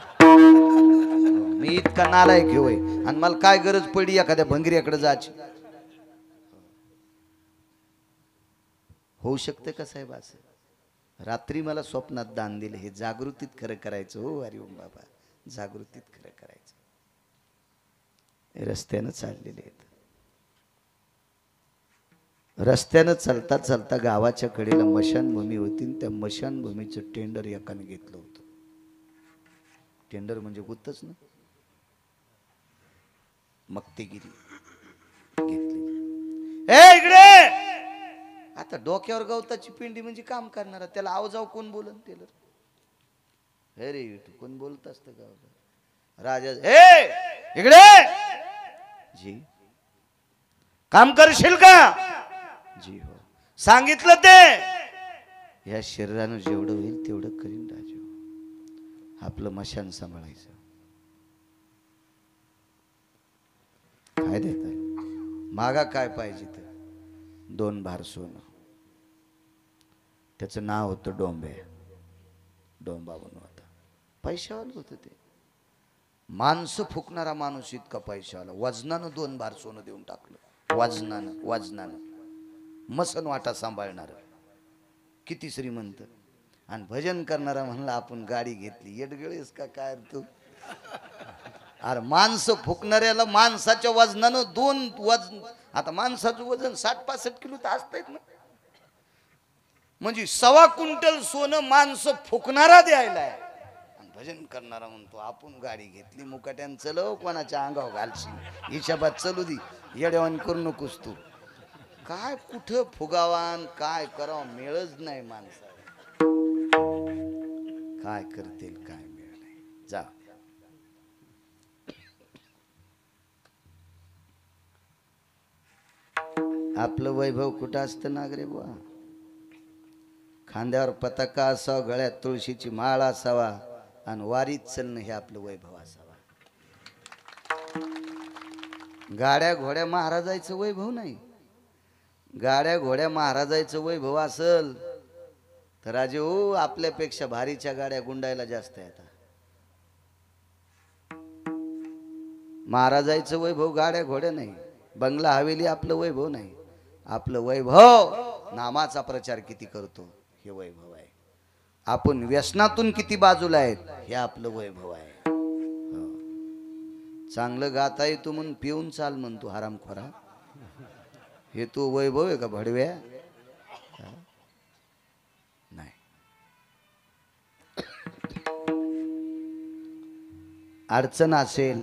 मी इतका नालायक होय आणि मला काय गरज पडली एखाद्या भंगरीकडे जायची. होऊ शकते का साहेब असं? रात्री मला स्वप्नात दान दिले, हे जागृतीत खरं करायचं. हो हरिओम बाबा, जागृतीत खरं करायचं. रस्त्यानं चाललेले आहेत. रस्त्यानं चालता चालता गावाच्या कडेला मशानभूमी होती, त्या मशानभूमीचं टेंडर एकाने घेतलं होतं. टेंडर म्हणजे गुत्तच ना, मक्तेगिरी घेतली. ए इकडे, आता डोक्यावर गवताची पिंडी म्हणजे काम करणारा, त्याला आवजाव कोण बोलन? टेलर. हे रे कोण बोलत असतं गावाला? राजा, ए इकडे, जी काम करशील का? जी हो. सांगितलं ते, या शरीरानं जेवढं होईल तेवढं करीन राजू. आपलं मशान सांभाळायचं. काय देतात मागा? काय पाहिजे तर 2 भार सोनं. त्याचं नाव होतं डोंबे. डोंबा बनू होता, पैशावाला होतं ते. माणसं फुकणारा माणूस इतका पैशावाला. वजनानं 2 भार सोनं देऊन टाकलं. वजनानं मसन वाटा सांभाळणार, किती श्रीमंत. आणि भजन करणारा म्हणला, आपण गाडी घेतली. येडगळेस का काय तू? अरे माणसं फुकणाऱ्याला माणसाच्या वजनानं दोन वजन, आता माणसाचं वजन 60-65 किलो तर असतंच ना, म्हणजे 1.25 क्विंटल सोनं माणसं फुकणारा द्यायला आहे. आणि भजन करणारा म्हणतो आपण गाडी घेतली मुकाट्यान चलव, कोणाच्या अंगावर घालशील, हिशोबात चलू दे, येड्यावान करू नकोस तू. काय कुठं फुगावान काय करावं मिळच नाही माणसाला, काय करतील काय मिळ नाही. जा आपलं वैभव कुठं असतं नागरे बुवा, खांद्यावर पताका असावा, गळ्यात तुळशीची माळ असावा आणि वारीत चलणं हे आपलं वैभव असावा. गाड्या घोड्या महाराजायचं वैभव नाही. गाड्या घोड्या महाराजायचं वैभव असल तर राजे हो आपल्यापेक्षा भारीच्या गाड्या गुंडायला जास्त येतात. महाराजायचं वैभव गाड्या घोड्या नाही, बंगला हवेली आपलं वैभव नाही. आपलं वैभव नामाचा प्रचार किती करतो हे वैभव आहे. आपण व्यसनातून किती बाजूला आहेत हे आपलं वैभव आहे. हो. चांगलं गाता येतो म्हणून पिऊन चाल म्हणतो हरामखोरा, हे तू वैभव आहे का भडव्या? नाही. अडचण असेल,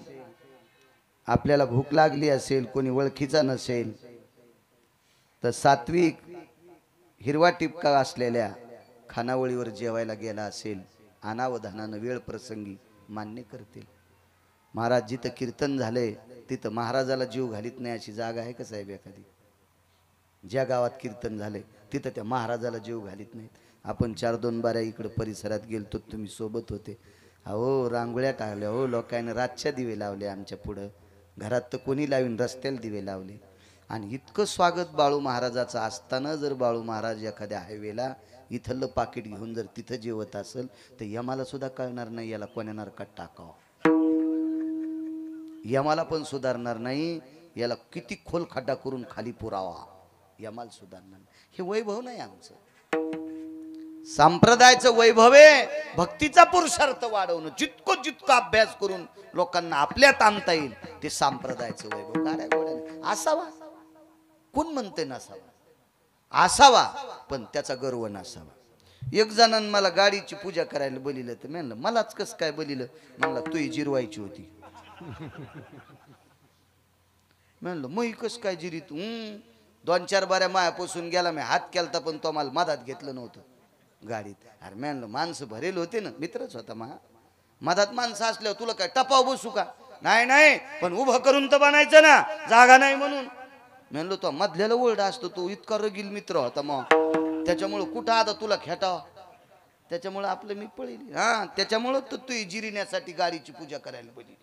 आपल्याला भूक लागली असेल, कोणी ओळखीचा नसेल तर सात्विक हिरवा टिपका असलेल्या खानावळीवर जेवायला गेला असेल, अनावधानानं वेळ प्रसंगी मान्य करतील. महाराज जिथं कीर्तन झालंय तिथं महाराजाला जीव घालीत नाही अशी जागा आहे का साहेब एखादी? ज्या गावात कीर्तन झालंय तिथं त्या महाराजाला जीव घालीत नाहीत. आपण 4-2 बाऱ्या इकडं परिसरात गेलतो, तुम्ही सोबत होते. अहो रांगोळ्या टाळल्या, हो लोकांनी रातच्या दिवे लावले आमच्या पुढं, घरात तर कोणी लावीन, रस्त्याला दिवे लावले. आणि इतकं स्वागत बाळू महाराजाचं असताना जर बाळू महाराज एखाद्या हायवेला इथलं पाकिट घेऊन जर तिथं जेवत असेल तर यमाला सुद्धा कळणार नाही याला कोण्या नरकात टाकावं. यमाला पण सुधारणार नाही, याला किती खोल खड्डा करून खाली पुरावा, यमाला सुधारणार नाही. हे वैभव नाही आमचं. संप्रदायाचं वैभव आहे भक्तीचा पुरुषार्थ वाढवणं. जितकं अभ्यास करून लोकांना आपल्यात आणता येईल ते संप्रदायाचं वैभव. गाड्या घोड्या असावा, कोण म्हणते नसावा, असावा पण त्याचा गर्व नसावा. एक जणांनी मला गाडीची पूजा करायला बोलिलं तर म्हणलं मलाच कसं काय बोलिलं, म्हणला तुही जिरवायची होती. म्हणलं मग कसं काय जिरी तू? 2-4 बाऱ्या मायापासून गेला, मी हात केलता पण तो मला मधात घेतलं नव्हतं गाडीत. अरे म्हणलं माणसं भरेल होते ना, मित्रच होता मधात माणसं असल्यावर तुला काय टपाव बसू का? नाही नाही पण उभं करून तर बनायचं ना, जागा नाही म्हणून. म्हणलो तो मधल्याला ओरडा असतो, तो इतका रगील मित्र होता मग, त्याच्यामुळं कुठं आता तुला खेटावा, त्याच्यामुळं आपलं मी पळली. हा त्याच्यामुळं तर तू जिरिण्यासाठी गाडीची पूजा करायला बोलली.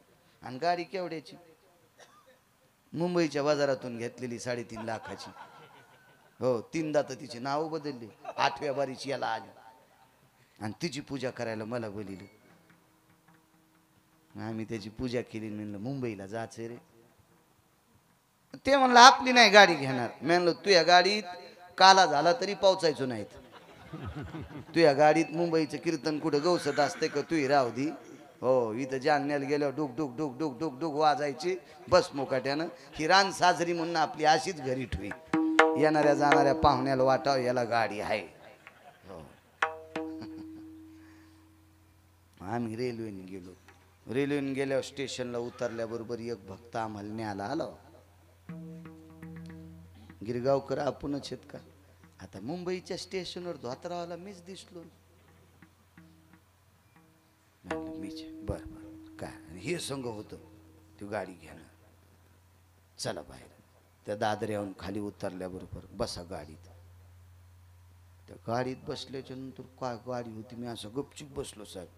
आणि गाडी केवढ्याची? मुंबईच्या बाजारातून घेतलेली 3.5 लाखाची. हो 3दा तर तिची नाव बदलली, 8व्या बारीची याला आली आणि तिची पूजा करायला मला बोलिली. आम्ही त्याची पूजा केली. म्हणलं मुंबईला जायचं रे. ते म्हणलं आपली नाही गाडी घेणार. म्हणलं तू या गाडीत काला झाला तरी पोचायचो नाहीत. तू या गाडीत मुंबईचं कीर्तन कुठं गवसत असते का तू राहू दी. हो इथं जालन्याला गेल्यावर डुक डुक डुक डुक डुक डुक वाजायची बस मुकाट्यानं. ही रान साजरी म्हणून आपली अशीच घरी ठेवी, येणाऱ्या जाणाऱ्या पाहुण्याला वाटाव याला गाडी आहे. हो आम्ही रेल्वेने गेलो. रेल्वेने गेल्यावर स्टेशनला उतरल्याबरोबर एक भक्त आम्हाला न्यायला आला. गिरगावकर आपणच आहेत का? आता मुंबईच्या स्टेशनवर धोतरावाला मीच दिसलो. मीच बर बर काय हे संघ होतं ती गाडी घेणं. चला बाहेर. त्या दादऱ्याहून खाली उतरल्याबरोबर बसा गाडीत. त्या गाडीत बसल्याच्या नंतर काय गाडी होती, मी असं गपचूप बसलो साहेब.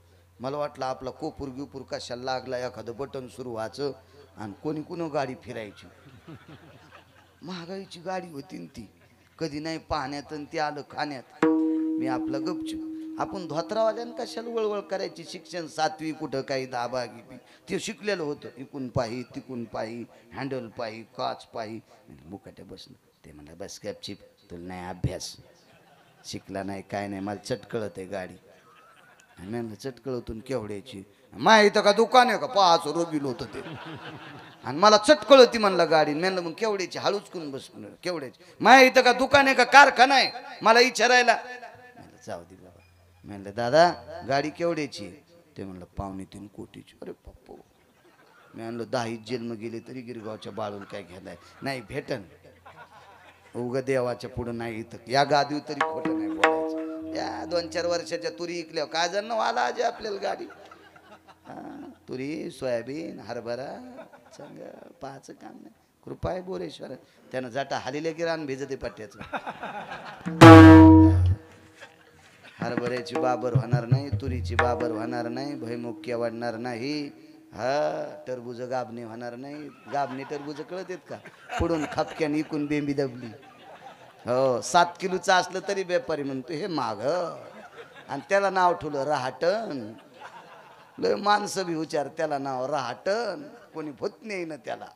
मला वाटलं आपला कोपूर गिपूर कशाला लागला, एखादं बटन सुरू व्हायचं आणि कोणी कुणी गाडी फिरायची. महागाईची गाडी होती ती, कधी नाही पाहण्यात आणि ती आलं खाण्यात. मी आपला गपचूप. आपण धोत्रावाल्यानं कशाला वळवळ करायची, शिक्षण 7वी कुठं काही 10-12 ते शिकलेलं होतं. इकून पाही तिकून पाही, हँडल पाही, काच पाही. मुकाट्या बसणं. ते म्हणलं बस गपचिप, तुला नाही अभ्यास, शिकला नाही काय नाही, मला चटकळत आहे गाडी. आणि म्हणलं चटकळतून केवढ्याची? माय इथं का दुकान आहे का 5 रोगिल होतं ते. आणि मला चटकळ होती म्हणलं गाडी. म्हणलं मग केवढ्याची, हळूच करून बसणार केवढ्याची. माय इथं का दुकान आहे का कारखाना आहे मला विचारायला. म्हणलं जाऊ दे बाबा. म्हणलं दादा गाडी केवढ्याची? ते म्हणलं 2.25 कोटीची. अरे पप्पू. मी म्हणलं 10 जन्म गेले तरी गिरगावच्या बाळून काय घ्यायलाय नाही भेटन. उग देवाच्या पुढं नाही इथं या गादीव तरी खोटं नाही बोलायचं. या 2-4 वर्षाच्या तुरी इकल्या काय जण आला आजी आपल्याला गाडी. तुरी सोयाबीन हरभरा संग पाहायचं काम नाही. कृपा आहे बोरेश्वर. त्यानं जाटा हालीले की रान भिजते पट्ट्याचं. हरभऱ्याची बाबर होणार नाही, तुरीची बाबर होणार नाही, भयमुख्य वाढणार नाही. टरबूज गाबणी होणार नाही. गाबणी टरबूज कळत आहेत का? पुढून खपक्यान इकून बेंबी दबली. हो 7 किलोचं असलं तरी व्यापारी म्हणतो हे माग. आणि त्याला नाव ठेवलं रहाटण. लय माणसं बी विचार त्याला नाव रहाटण. कोणी होत नाही ना त्याला.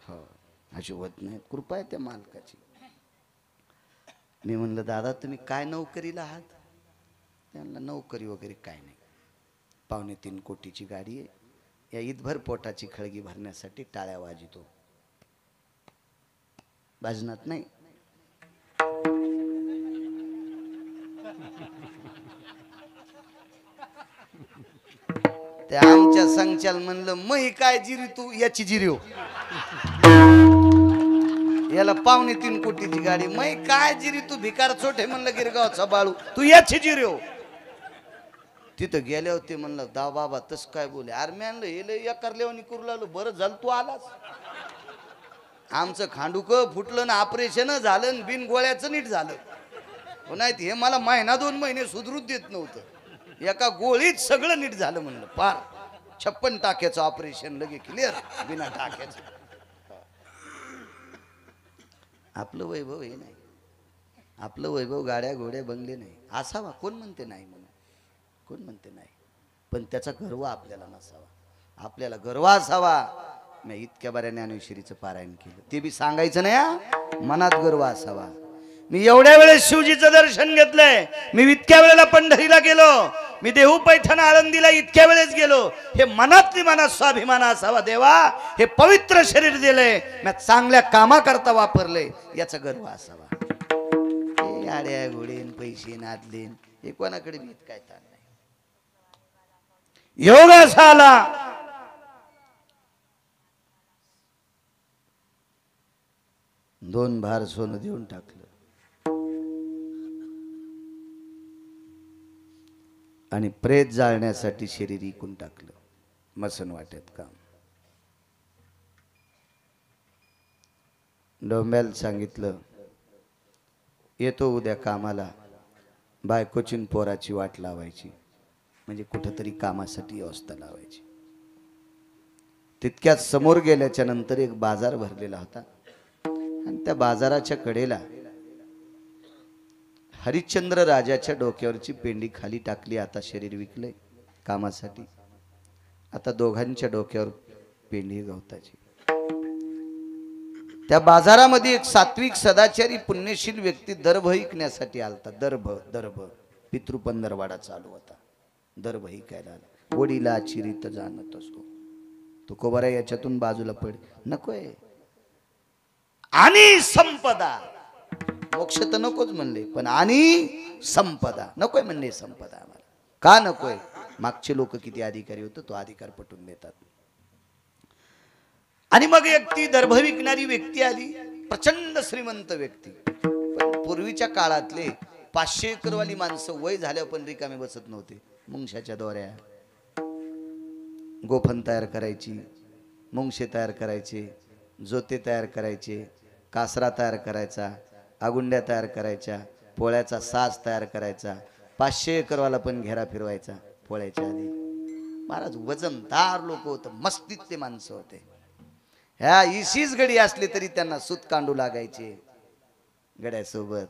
हो अशी होत नाही. कृपा आहे त्या मालकाची. मी म्हणलं दादा तुम्ही काय नोकरीला आहात? त्यांना नोकरी वगैरे काय नाही. 2.25 कोटीची गाडी आहे. या ईदभर पोटाची खळगी भरण्यासाठी टाळ्या वाजितो. वाजनात नाही. त्या आमच्या संचाल म्हणलं मही काय जिरी तू याची जिरी हो. याला 2.25 कोटीची गाडी मही काय जिरी तू भिकार छोटे म्हणलं गिरगावचा बाळू तू याची जिरी हो. तिथं गेले होते म्हणलं दा बाबा तस काय बोले. अरे मी आणलं हे लय करल्यावानी करू लागलो. बरं झालं तू आलास. आमचं खांडूक फुटलं ना ऑपरेशन झालं बिन गोळ्याचं नीट झालं. नाही हे मला 1-2 महिने सुधरूच देत नव्हतं. एका गोळीत सगळं नीट झालं म्हणलं. पार 56 टाक्याचं ऑपरेशन लगे क्लिअर बिना टाक्याचं. आपलं वैभव हे नाही. आपलं वैभव गाड्या घोड्या बंगले नाही. असावा कोण म्हणते नाही म्हणून. कोण म्हणते नाही. पण त्याचा गर्व आपल्याला नसावा. आपल्याला गर्व असावा. मी इतक्या बऱ्या ज्ञानेश्वरीचं पारायण केलं ते बी सांगायचं नाही. मनात गर्व असावा. मी एवढ्या वेळेस शिवजीचं दर्शन घेतलंय. मी इतक्या वेळेला पंढरीला गेलो. मी देहू पैठण आळंदीला इतक्या वेळेस गेलो. हे मनातली मनात स्वाभिमान असावा. देवा हे पवित्र शरीर दिलंय मी चांगल्या कामाकरता वापरलंय याचा गर्व असावा. हे आड्या घोडेन पैसे नादलेन हे कोणाकडे भीत काय ताण नाही. योग असा आला. दोन भार सोनं देऊन टाकलं. आणि प्रेत जाळण्यासाठी शरीर इकून टाकलं. मसन वाट्यात काम. डोंब्याला सांगितलं येतो उद्या कामाला. बायकोची पोराची वाट लावायची म्हणजे कुठंतरी कामासाठी व्यवस्था लावायची. तितक्यात समोर गेल्याच्या नंतर एक बाजार भरलेला होता. आणि त्या बाजाराच्या कडेला हरिश्चंद्र राजाच्या डोक्यावरची पेंडी खाली टाकली. आता शरीर विकलंय कामासाठी. आता दोघांच्या डोक्यावर पेंडी गवताची. त्या बाजारामध्ये एक सात्विक सदाचारी पुण्यशील व्यक्ती दर्भ विकण्यासाठी आलता. दर्भ पितृ पंधरवाडा चालू होता. दर्भ विकायला आला. वडीला चिरीत जाणत असतो. तो कोबारा याच्यातून बाजूला पड नकोय. आणि संपदा मोक्ष तर नकोच म्हणले पण आणि संपदा नकोय म्हणले. संपदा आम्हाला का नकोय? मागचे लोक किती अधिकारी होते तो अधिकार पटवून देतात. आणि मग एक ती दर्भ विकणारी व्यक्ती आली. प्रचंड श्रीमंत व्यक्ती. पण पूर्वीच्या काळातले 500 एकरवाली माणसं वय झाल्या पण रिकामे बसत नव्हते. मुंगशाच्या दोऱ्या गोफन तयार करायची. मुंगशे तयार करायचे. जोते तयार करायचे. कासरा तयार करायचा. आगुंड्या तयार करायच्या. पोळ्याचा साज तयार करायचा. 500 एकरवाला पण घेरा फिरवायचा पोळ्याच्या आधी. महाराज वजनदार लोक होते. मस्तीतले माणसं होते. ह्या इशीच गडी असले तरी त्यांना सूत कांडू लागायचे गड्यासोबत.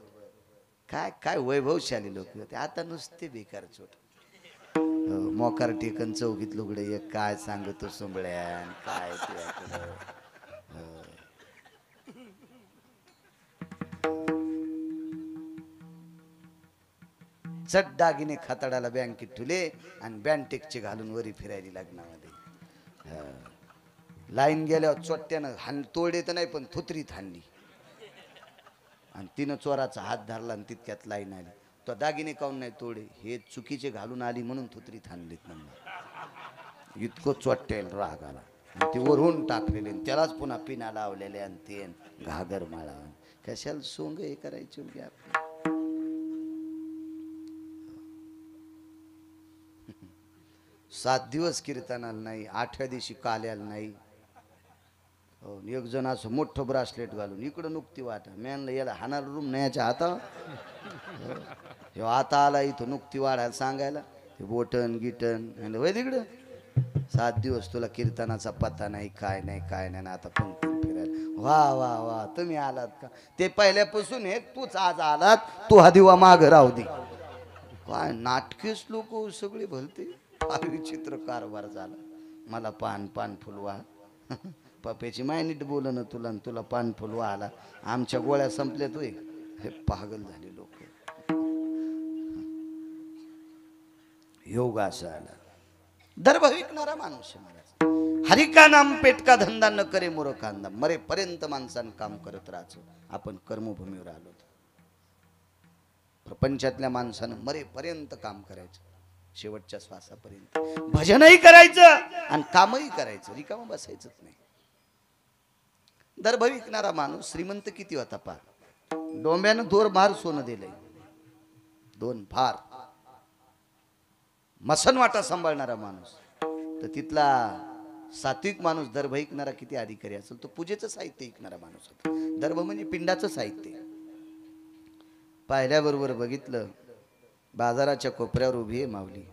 काय काय वैभवशाली लोक होते. आता नुसते बेकार छोट. मोकार टेकन चौकीत लुगडे एक काय सांगतो सोंबळ्या काय चट दागिने खाताडाला बँकेत ठुले आणि बँटेकचे घालून वरी फिरायली लग्नामध्ये. लाईन गेल्यावर चोट्ट्यानं तोडे तर नाही पण थुत्रीत हाणली आणि तिनं चोराचा हात धरला आणि तितक्यात लाईन आली. तो दागिने काऊन नाही तोडे, हे चुकीचे घालून आली म्हणून थुत्रीत हाणलीत म्हणून. इतकं चोट्ट्याला राग आला आणि ते वरून टाकलेले त्यालाच पुन्हा पिना लावलेले आणि ते घागर माळा. कशाला सोंग हे करायची उलगी आपली. 7 दिवस कीर्तनाला नाही, 8व्या दिवशी काल्याला नाही. हो, एक जण असं मोठं ब्रासलेट घालून इकडं नुकती वाटा मॅनला याला हाणार रूम नाही याच्या हाता. हे आता आला इथं नुकती वाढायला सांगायला ते बोटन गिटन आणि वय तिकडं. 7 दिवस तुला कीर्तनाचा पत्ता नाही, काय नाही काय नाही. आता पंक्ती फिरायला वा वा वा तुम्ही आलात का. ते पहिल्यापासून हे तूच आज आलात, तू हा दिवा माग राहू दे. काय नाटकेच लोक सगळे भलते. फार विचित्र कारभार झाला. मला पान पान फुलवा पप्याची माय नीट बोल ना तुला आणि तुला पान फुलवा आला. आमच्या गोळ्या संपल्या तुय. हे पागल झाले लोक. योग असा आला. दर्भ विकणारा माणूस हरी का नाम पेटका धंदा न करे मोर कांदा. मरेपर्यंत माणसानं काम करत राहायचं. आपण कर्मभूमीवर आलो. प्रपंचातल्या माणसानं मरेपर्यंत काम करायचं, शेवटच्या श्वासापर्यंत. भजनही करायचं आणि कामही करायचं, रिकामं बसायचंच नाही. दर्भ विकणारा माणूस श्रीमंत किती होता पा. डोंब्यानं 2 भार सोनं दिलंय. 2 भार. मसनवाटा सांभाळणारा माणूस. तर तिथला सात्विक माणूस दर्भ ऐकणारा किती अधिकारी असेल. तो पूजेचं साहित्य ऐकणारा माणूस होता. दर्भ म्हणजे पिंडाचं साहित्य. पाहिल्याबरोबर बघितलं बाजाराच्या कोपऱ्यावर उभी आहे माऊली.